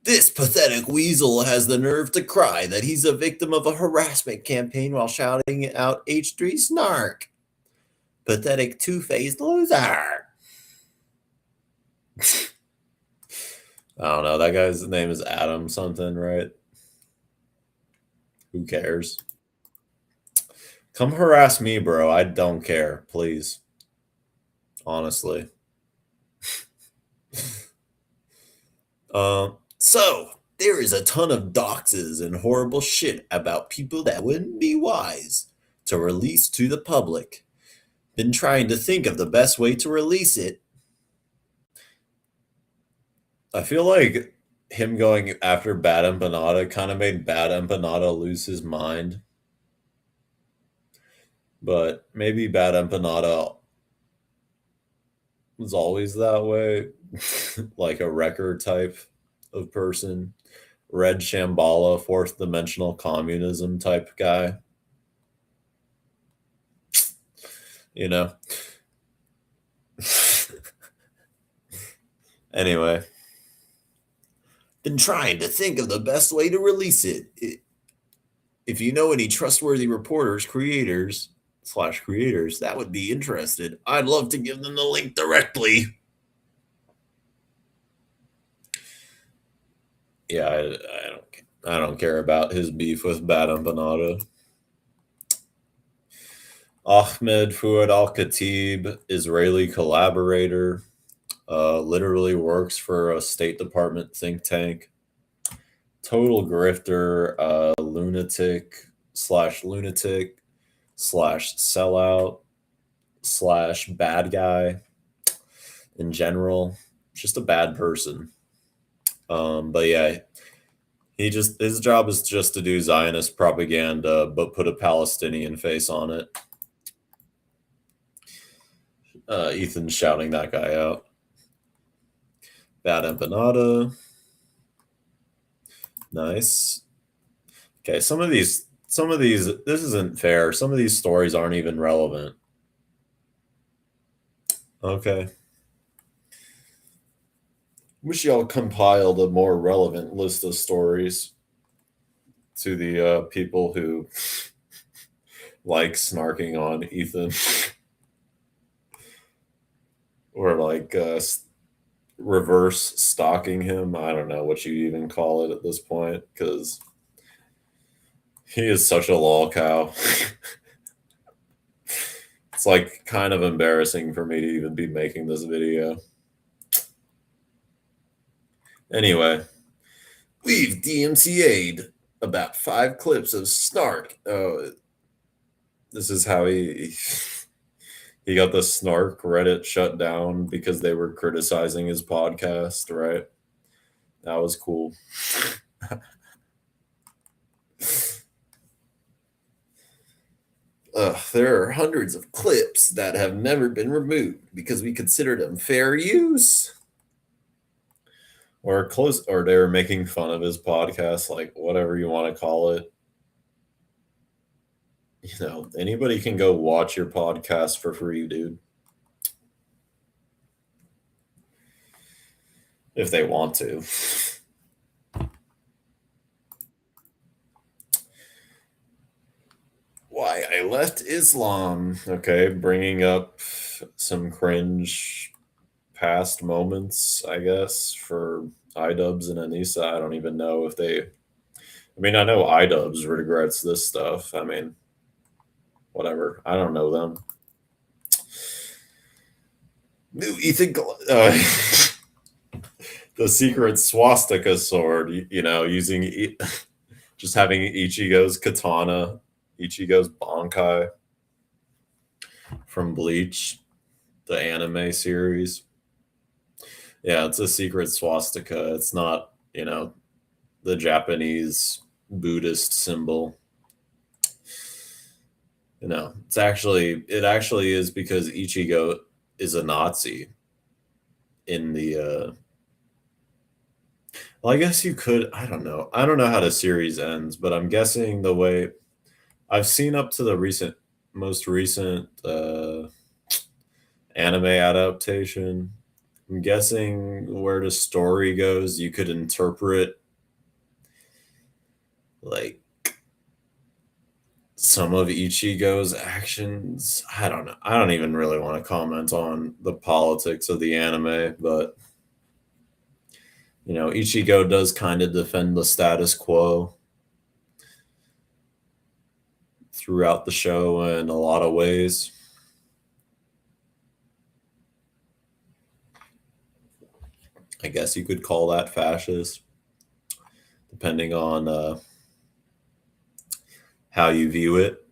This pathetic weasel has the nerve to cry that he's a victim of a harassment campaign while shouting out H3 snark. Pathetic two-faced loser. I don't know. That guy's name is Adam something, right? Who cares? Come harass me, bro. I don't care, please. Honestly. So there is a ton of doxes and horrible shit about people that wouldn't be wise to release to the public. Been trying to think of the best way to release it. I feel like him going after Bad Empanada kind of made Bad Empanada lose his mind. But maybe Bad Empanada was always that way, like a wrecker type of person. Red Shambhala, fourth dimensional communism type guy. You know? Anyway. Been trying to think of the best way to release it. If you know any trustworthy reporters, creators, that would be interested. I'd love to give them the link directly. Yeah, I don't care about his beef with Bad Empanada. Ahmed Fuad al-Khatib, Israeli collaborator, literally works for a State Department think tank. Total grifter, lunatic slash sellout slash bad guy in general. Just a bad person. But yeah, his job is just to do Zionist propaganda, but put a Palestinian face on it. Ethan's shouting that guy out. Bad Empanada. Nice. Okay, some of these, this isn't fair. Some of these stories aren't even relevant. Okay. Wish y'all compiled a more relevant list of stories to the people who like snarking on Ethan. Or like reverse stalking him. I don't know what you even call it at this point, because He is such a lol cow. It's like kind of embarrassing for me to even be making this video. Anyway, we've DMCA'd about 5 clips of Snark. Oh, this is how he got the Snark Reddit shut down because they were criticizing his podcast, right? That was cool. There are hundreds of clips that have never been removed because we considered them fair use. Or close, or they were making fun of his podcast, like whatever you want to call it. Anybody can go watch your podcast for free, dude. If they want to. Why I left Islam. Okay, bringing up some cringe past moments, I guess, for iDubbbz and Anissa. I don't even know if they. I mean, I know iDubbbz regrets this stuff. I mean, whatever. I don't know them. New Ethan. The secret swastika sword, using just having Ichigo's katana, Ichigo's Bankai from Bleach, the anime series. Yeah, it's a secret swastika. It's not, the Japanese Buddhist symbol. It actually is because Ichigo is a Nazi in the well, I guess you could. I don't know. I don't know how the series ends, but I'm guessing the way I've seen up to the most recent anime adaptation. I'm guessing where the story goes, you could interpret like some of Ichigo's actions. I don't know. I don't even really want to comment on the politics of the anime, but Ichigo does kind of defend the status quo throughout the show in a lot of ways. I guess you could call that fascist, depending on how you view it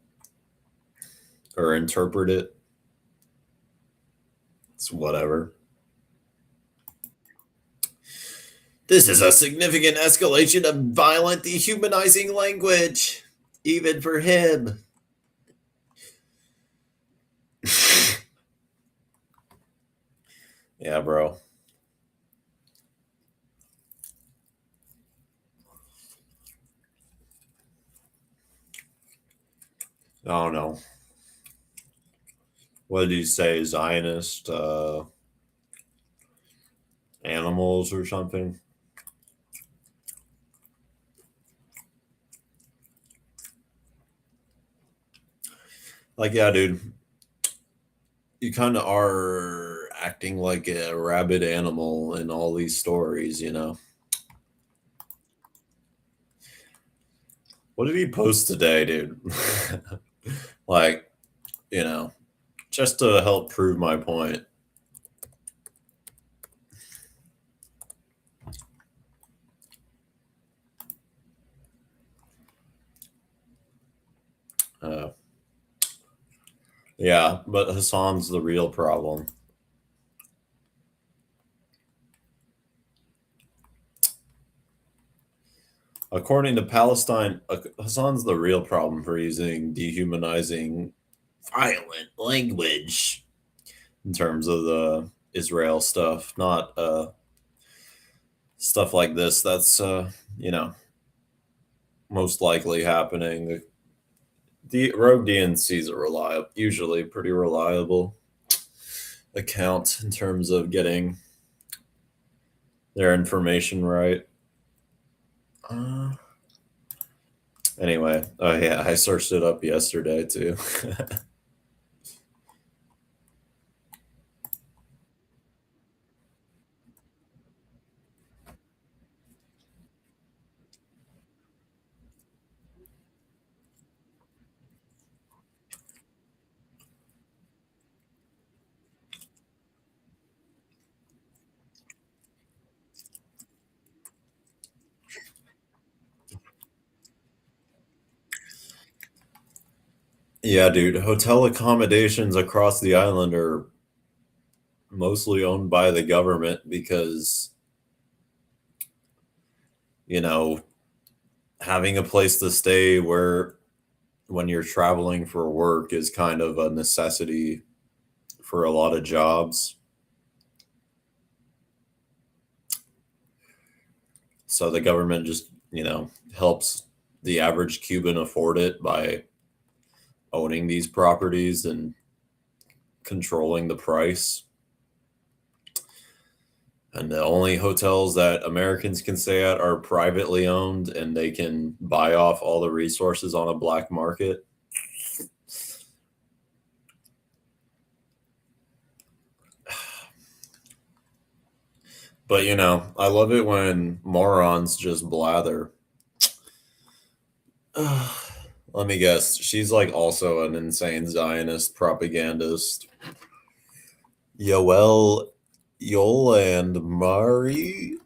or interpret it. It's whatever. This is a significant escalation of violent, dehumanizing language, even for him. Yeah, bro. I don't know. What did he say? Zionist animals or something? Like, yeah, dude. You kind of are acting like a rabid animal in all these stories, What did he post today, dude? Like, just to help prove my point. Yeah, but Hassan's the real problem. According to Palestine, Hassan's the real problem for using dehumanizing, violent language in terms of the Israel stuff, not stuff like this. That's most likely happening. The Rogue DNC is usually pretty reliable account in terms of getting their information right. Anyway, oh yeah, I searched it up yesterday too. Yeah, dude, hotel accommodations across the island are mostly owned by the government because, you know, having a place to stay where when you're traveling for work is kind of a necessity for a lot of jobs. So the government just, helps the average Cuban afford it by owning these properties and controlling the price. And the only hotels that Americans can stay at are privately owned and they can buy off all the resources on a black market. But I love it when morons just blather. Let me guess. She's like also an insane Zionist propagandist. Yoel Yoel and Mari.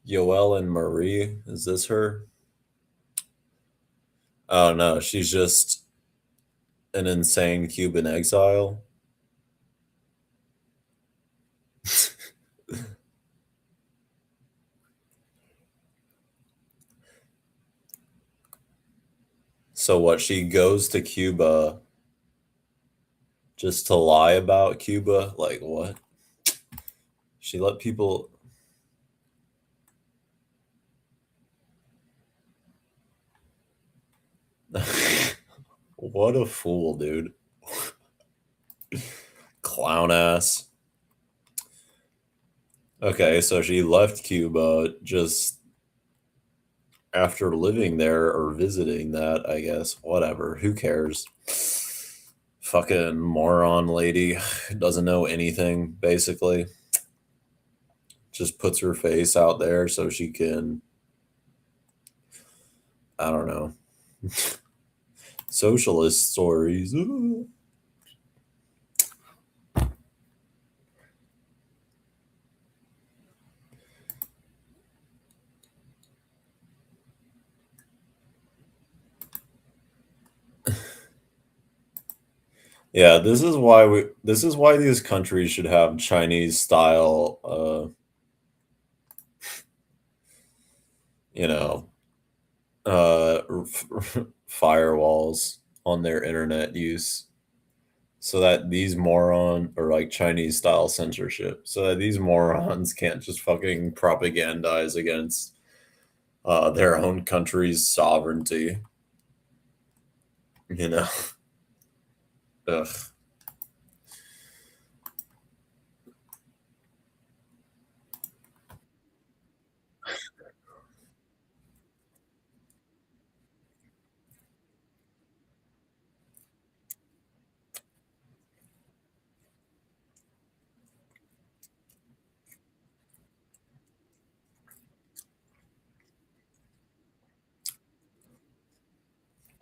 Yoel and Marie. Is this her? Oh no, she's just an insane Cuban exile. So what? She goes to Cuba just to lie about Cuba? Like what? She let people. What a fool, dude. Clown ass. Okay, so she left Cuba just after living there or visiting that, I guess. Whatever. Who cares? Fucking moron lady doesn't know anything, basically. Just puts her face out there so she can, I don't know, socialist stories. Yeah, this is why these countries should have Chinese style you know, uh firewalls on their internet use so that these moron or like Chinese style censorship so that these morons can't just fucking propagandize against their own country's sovereignty, you know. Ugh.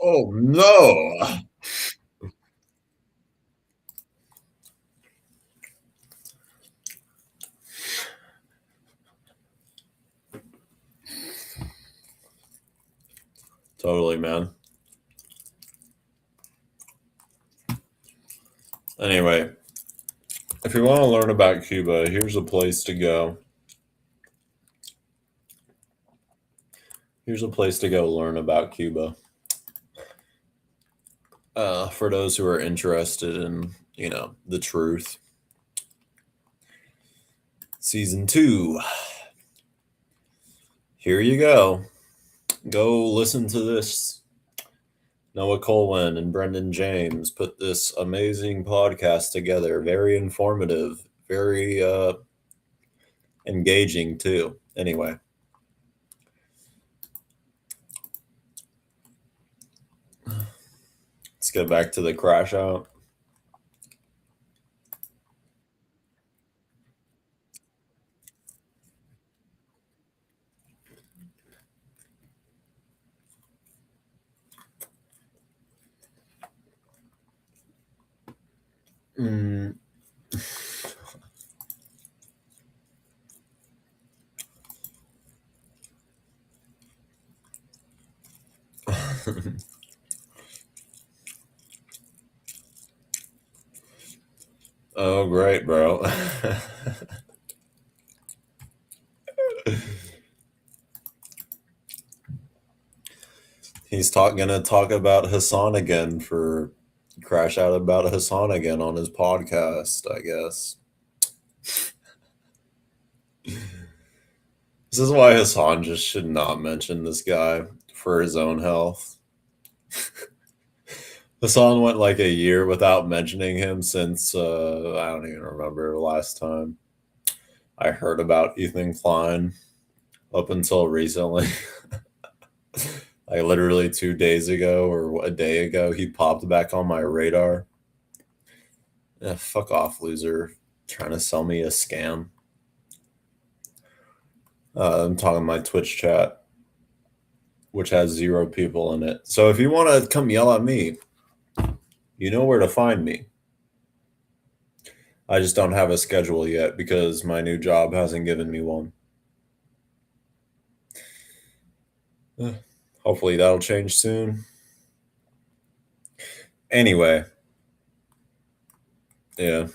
Oh no. Totally, man. Anyway, if you want to learn about Cuba, here's a place to go. Here's a place to go learn about Cuba. For those who are interested in, the truth. Season 2. Here you go. Go listen to this. Noah Colwyn and Brendan James put this amazing podcast together. Very informative, very engaging too. Anyway, let's get back to the crash out. Oh, great, bro. He's gonna talk about Hassan again for crash out about Hassan again on his podcast, I guess. This is why Hassan just should not mention this guy for his own health. Hassan went like a year without mentioning him since I don't even remember the last time I heard about Ethan Klein up until recently. Like literally 2 days ago or a day ago, he popped back on my radar. Fuck off, loser. Trying to sell me a scam. I'm talking my Twitch chat, which has 0 people in it. So if you want to come yell at me, you know where to find me. I just don't have a schedule yet because my new job hasn't given me one. Hopefully that'll change soon. Anyway, yeah.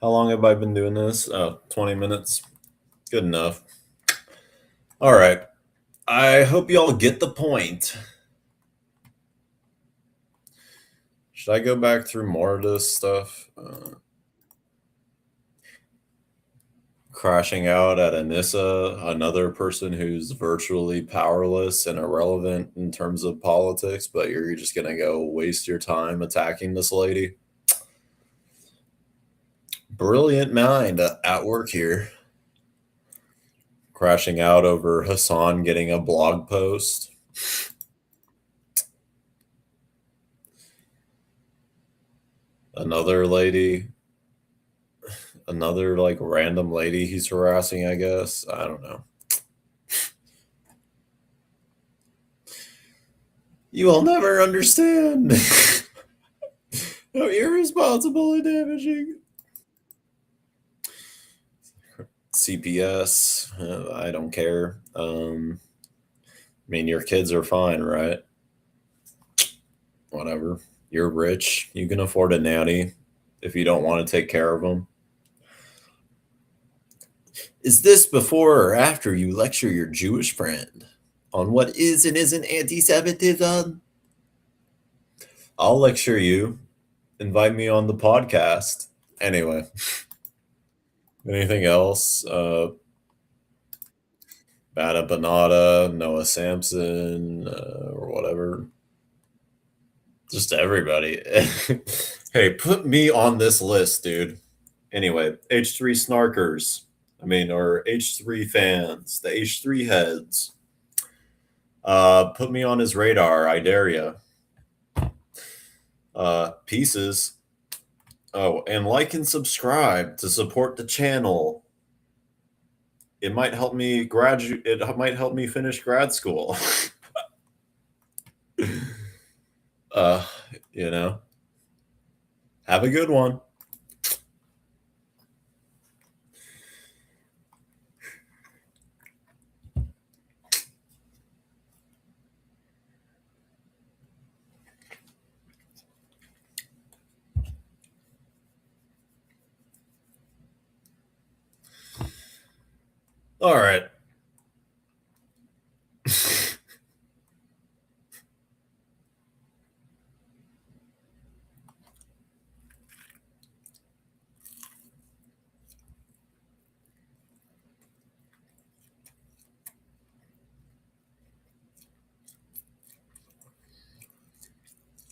How long have I been doing this? 20 minutes. Good enough. All right. I hope y'all get the point. Should I go back through more of this stuff? Crashing out at Anissa, another person who's virtually powerless and irrelevant in terms of politics, but you're just going to go waste your time attacking this lady. Brilliant mind at work here. Crashing out over Hassan getting a blog post. Another lady, another like random lady he's harassing, I guess. I don't know. You will never understand how irresponsible and damaging. CPS, I don't care. I mean, your kids are fine, right? Whatever. You're rich. You can afford a nanny if you don't want to take care of them. Is this before or after you lecture your Jewish friend on what is and isn't anti Semitism? I'll lecture you. Invite me on the podcast. Anyway, anything else? Bada Banata, Noah Sampson, or whatever. Just everybody. Hey, put me on this list, dude. Anyway, H3 snarkers. Or H3 fans, the H3 heads. Put me on his radar. I dare you. Pieces. Oh, and like and subscribe to support the channel. It might help me graduate. It might help me finish grad school. uh, you know. Have a good one. All right.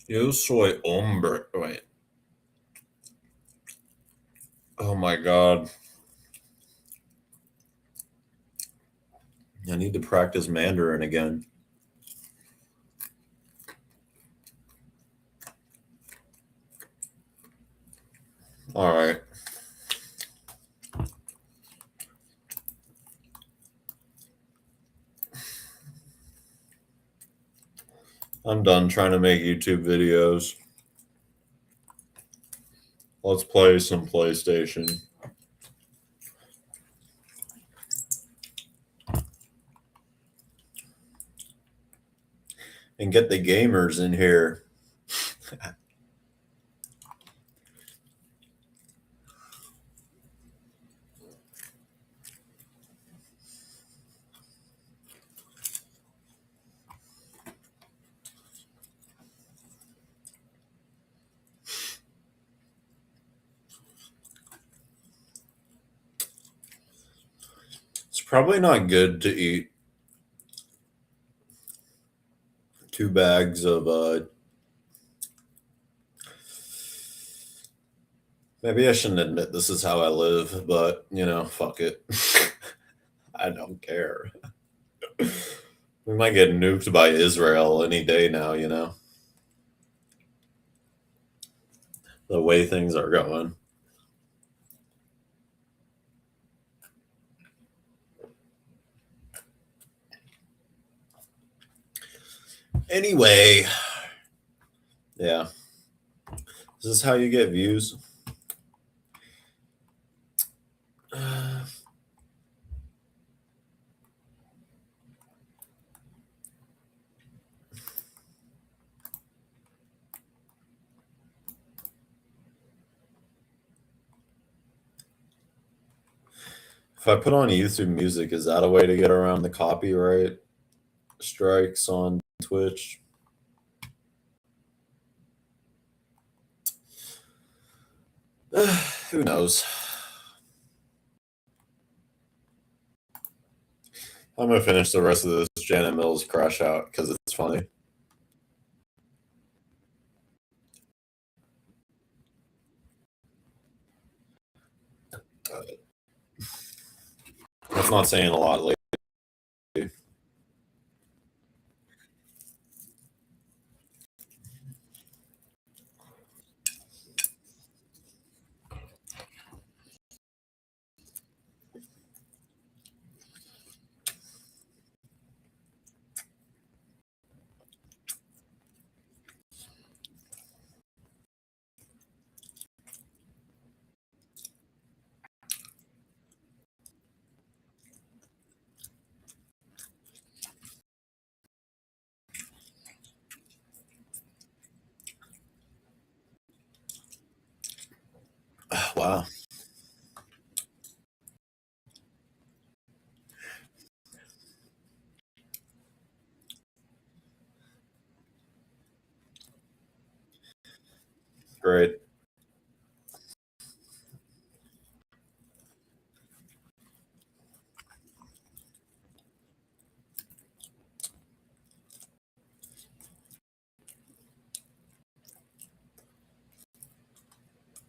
Yo soy hombre. Wait. Oh my god. I need to practice Mandarin again. All right. I'm done trying to make YouTube videos. Let's play some PlayStation. and get the gamers in here. It's probably not good to eat 2 bags of maybe I shouldn't admit this is how I live, but you know, fuck it. I don't care. We might get nuked by Israel any day now, you know, the way things are going. Anyway, yeah. Is this how you get views? If I put on YouTube Music, is that a way to get around the copyright strikes on Twitch? Who knows? I'm gonna finish the rest of this Janet Mills crash out because it's funny. That's not saying a lot lately. Wow. Great.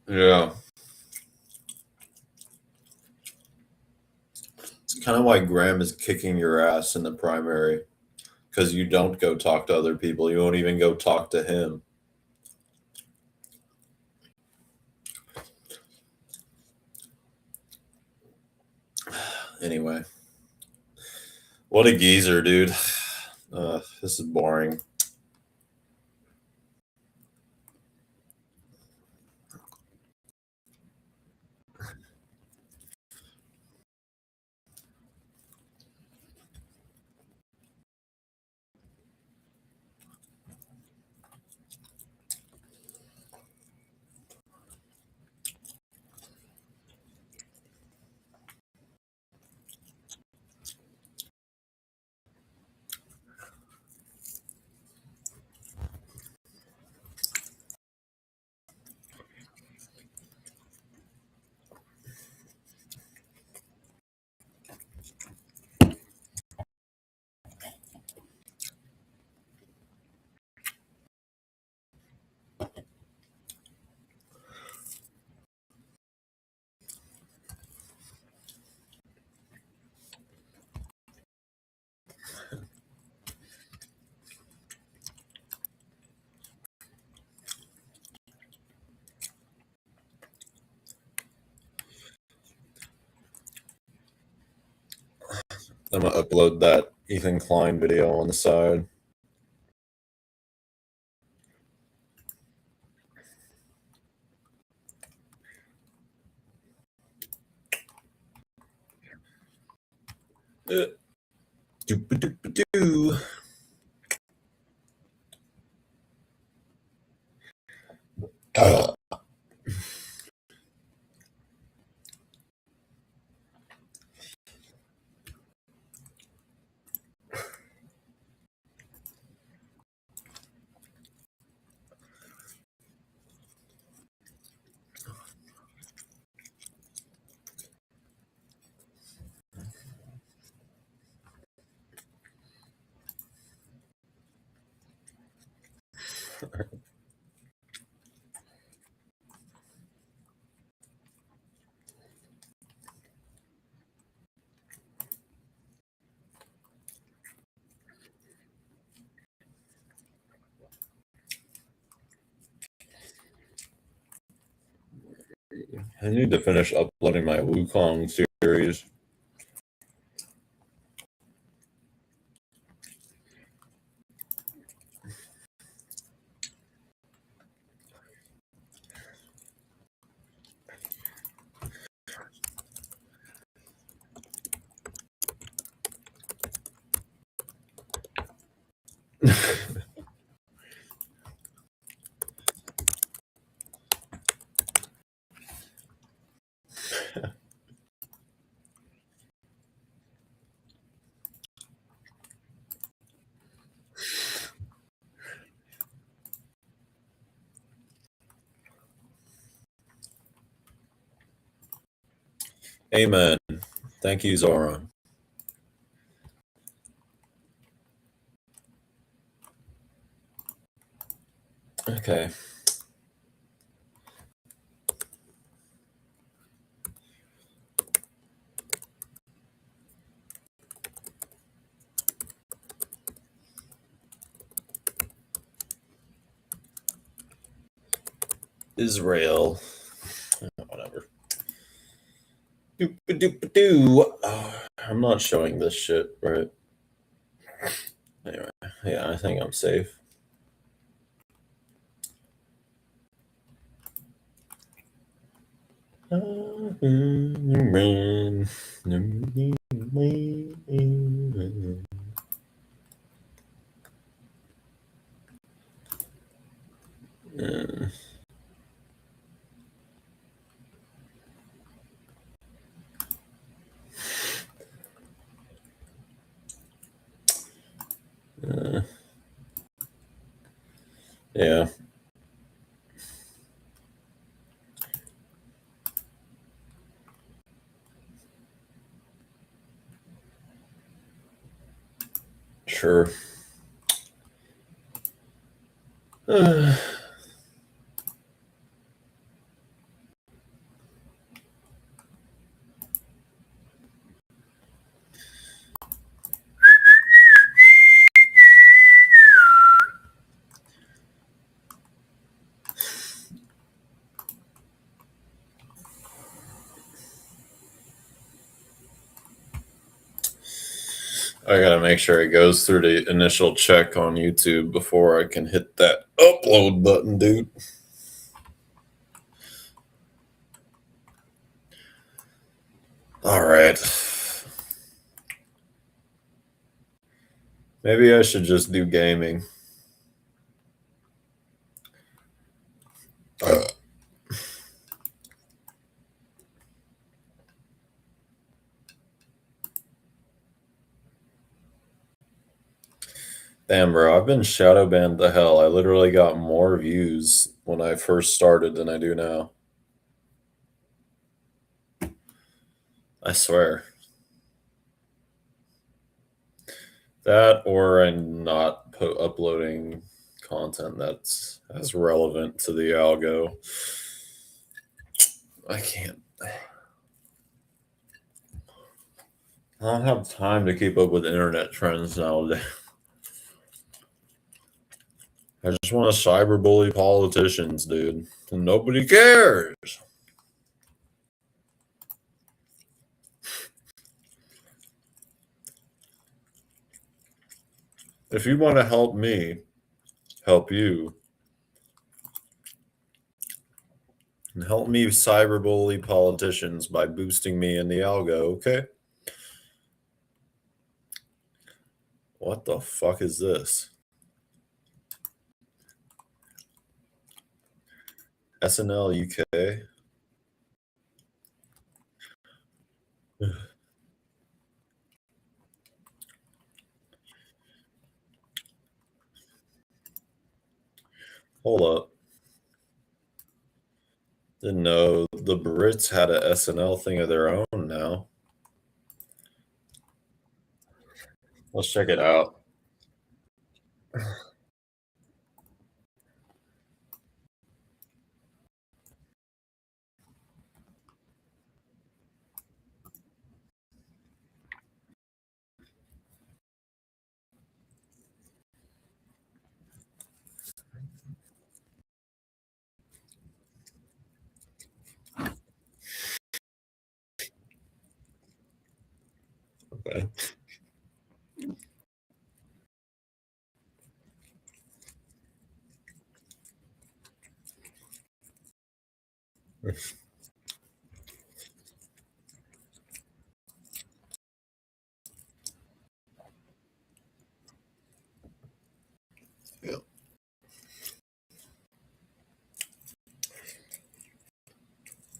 Yeah. It's kind of why Graham is kicking your ass in the primary because you don't go talk to other people. You won't even go talk to him. Anyway, what a geezer, dude. This is boring. I'm gonna upload that Ethan Klein video on the side. Doop-a-doop-a-doo. I need to finish uploading my Wukong series. Amen. Thank you, Zoran. Okay. Israel. Whatever. Doop-a-doop-a-doo. I'm not showing this shit, right? Anyway, yeah, I think I'm safe. Yeah. Sure. I gotta make sure it goes through the initial check on YouTube before I can hit that upload button, dude. All right. Maybe I should just do gaming. Damn, bro, I've been shadow banned to hell. I literally got more views when I first started than I do now. I swear. That or I'm not uploading content that's as relevant to the algo. I can't. I don't have time to keep up with internet trends nowadays. I just want to cyberbully politicians, dude. And nobody cares. If you want to help me help you, and help me cyberbully politicians by boosting me in the algo, okay? What the fuck is this? SNL UK? Hold up. Didn't know the Brits had a SNL thing of their own now. Let's check it out. Yeah.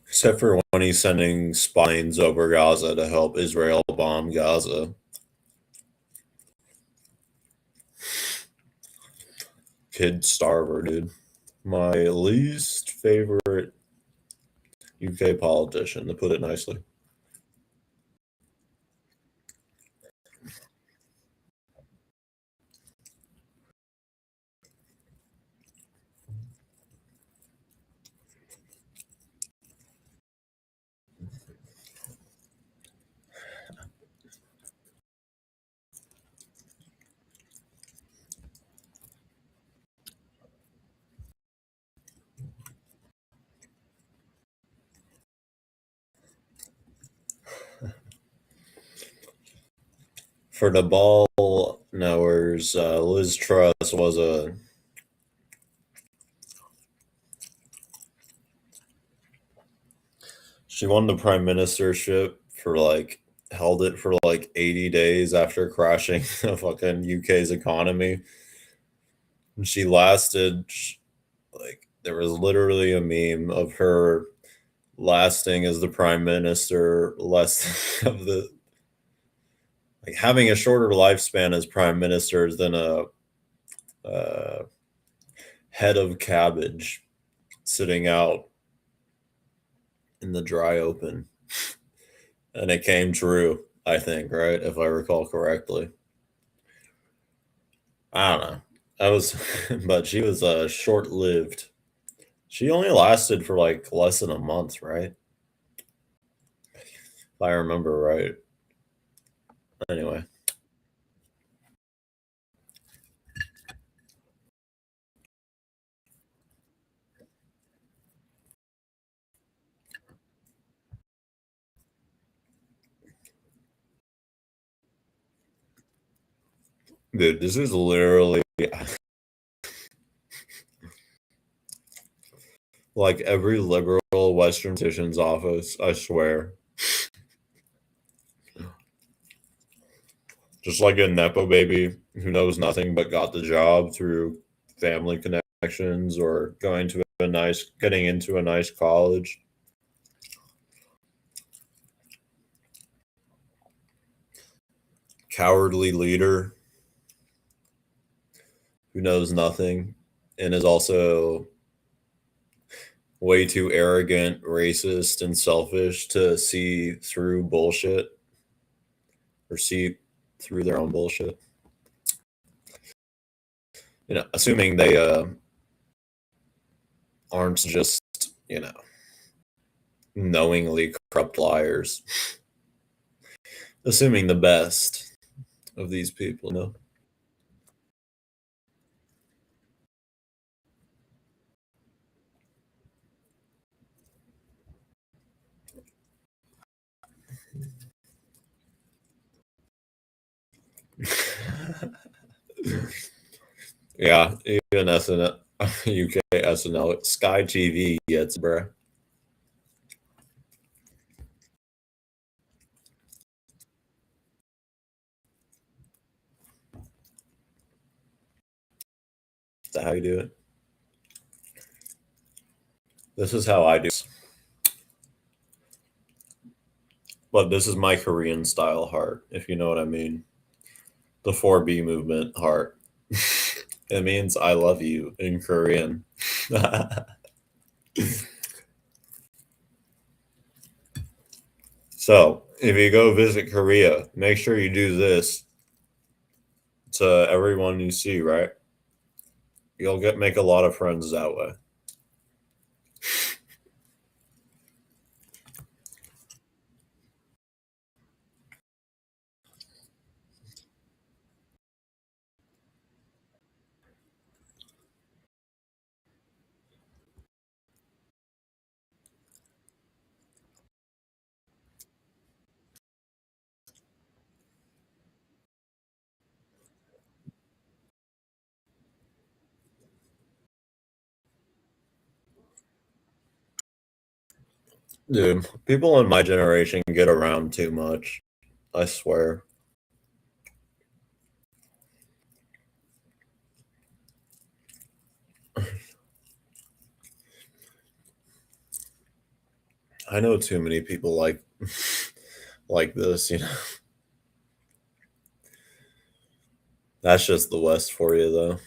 Except for when he's sending spies over Gaza to help Israel bomb Gaza. Kid starver, dude. My least favorite UK politician, to put it nicely. For the ball knowers, Liz Truss was a she won the prime ministership for like held it for like 80 days after crashing the fucking UK's economy. And she lasted like there was literally a meme of her lasting as the prime minister less of the like having a shorter lifespan as prime minister than a uh, head of cabbage sitting out in the dry open. And it came true, I think, right? If I recall correctly. I don't know. I was, but she was short lived. She only lasted for like less than a month, right? If I remember right. Anyway, dude, this is literally like every liberal Western politician's office, I swear. Just like a Nepo baby who knows nothing but got the job through family connections or getting into a nice college. Cowardly leader who knows nothing and is also way too arrogant, racist, and selfish to see through bullshit or see through their own bullshit. Assuming they aren't just, knowingly corrupt liars. Assuming the best of these people, no. Yeah, even SNL, UK SNL, Sky TV gets, bruh. Is that how you do it? This is how I do it. But this is my Korean style heart, if you know what I mean. The 4B movement heart. It means I love you in Korean. So, if you go visit Korea, make sure you do this to everyone you see, right? You'll get make a lot of friends that way. Dude, people in my generation get around too much. I swear. I know too many people like like this, you know. That's just the West for you though.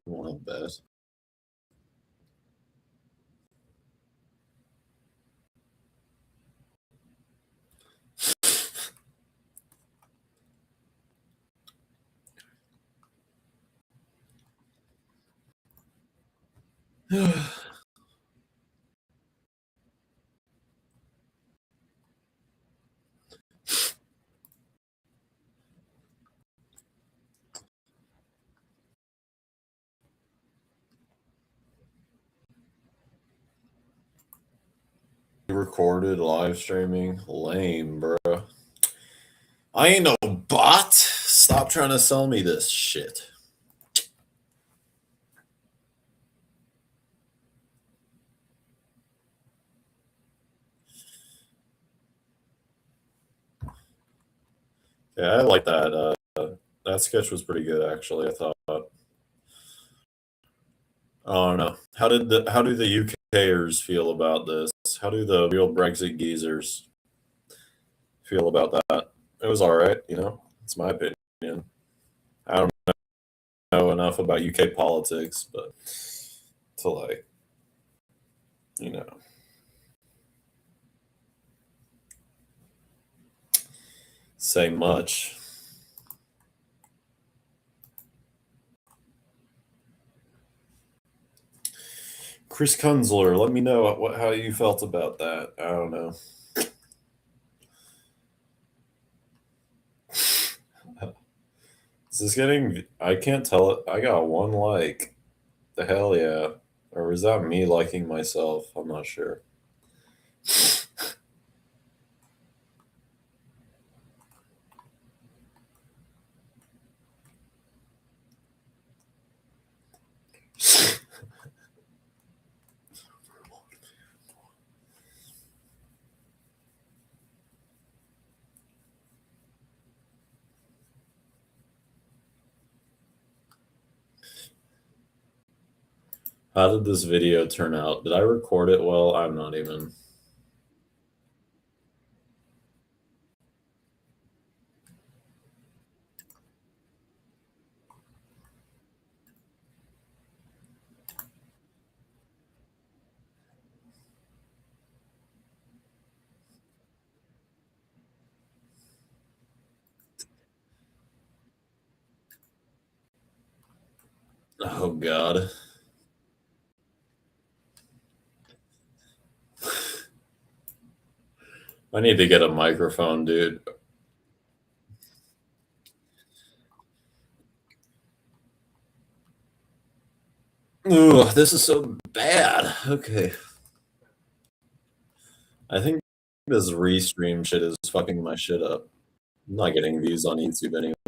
One bet. Recorded live streaming? Lame, bro. I ain't no bot. Stop trying to sell me this shit. Yeah, I like that. That sketch was pretty good, actually. I thought. I don't know. How do the UKers feel about this? How do the real Brexit geezers feel about that? It was all right, you know. It's my opinion. I don't know enough about UK politics, but to like, you know, say much. Chris Kunzler, let me know how you felt about that. I don't know. Is this getting? I can't tell it. I got one like. The hell yeah. Or was that me liking myself? I'm not sure. How did this video turn out? Did I record it well? I'm not even. Oh god. I need to get a microphone, dude. Ugh, this is so bad. Okay. I think this restream shit is fucking my shit up. I'm not getting views on YouTube anymore.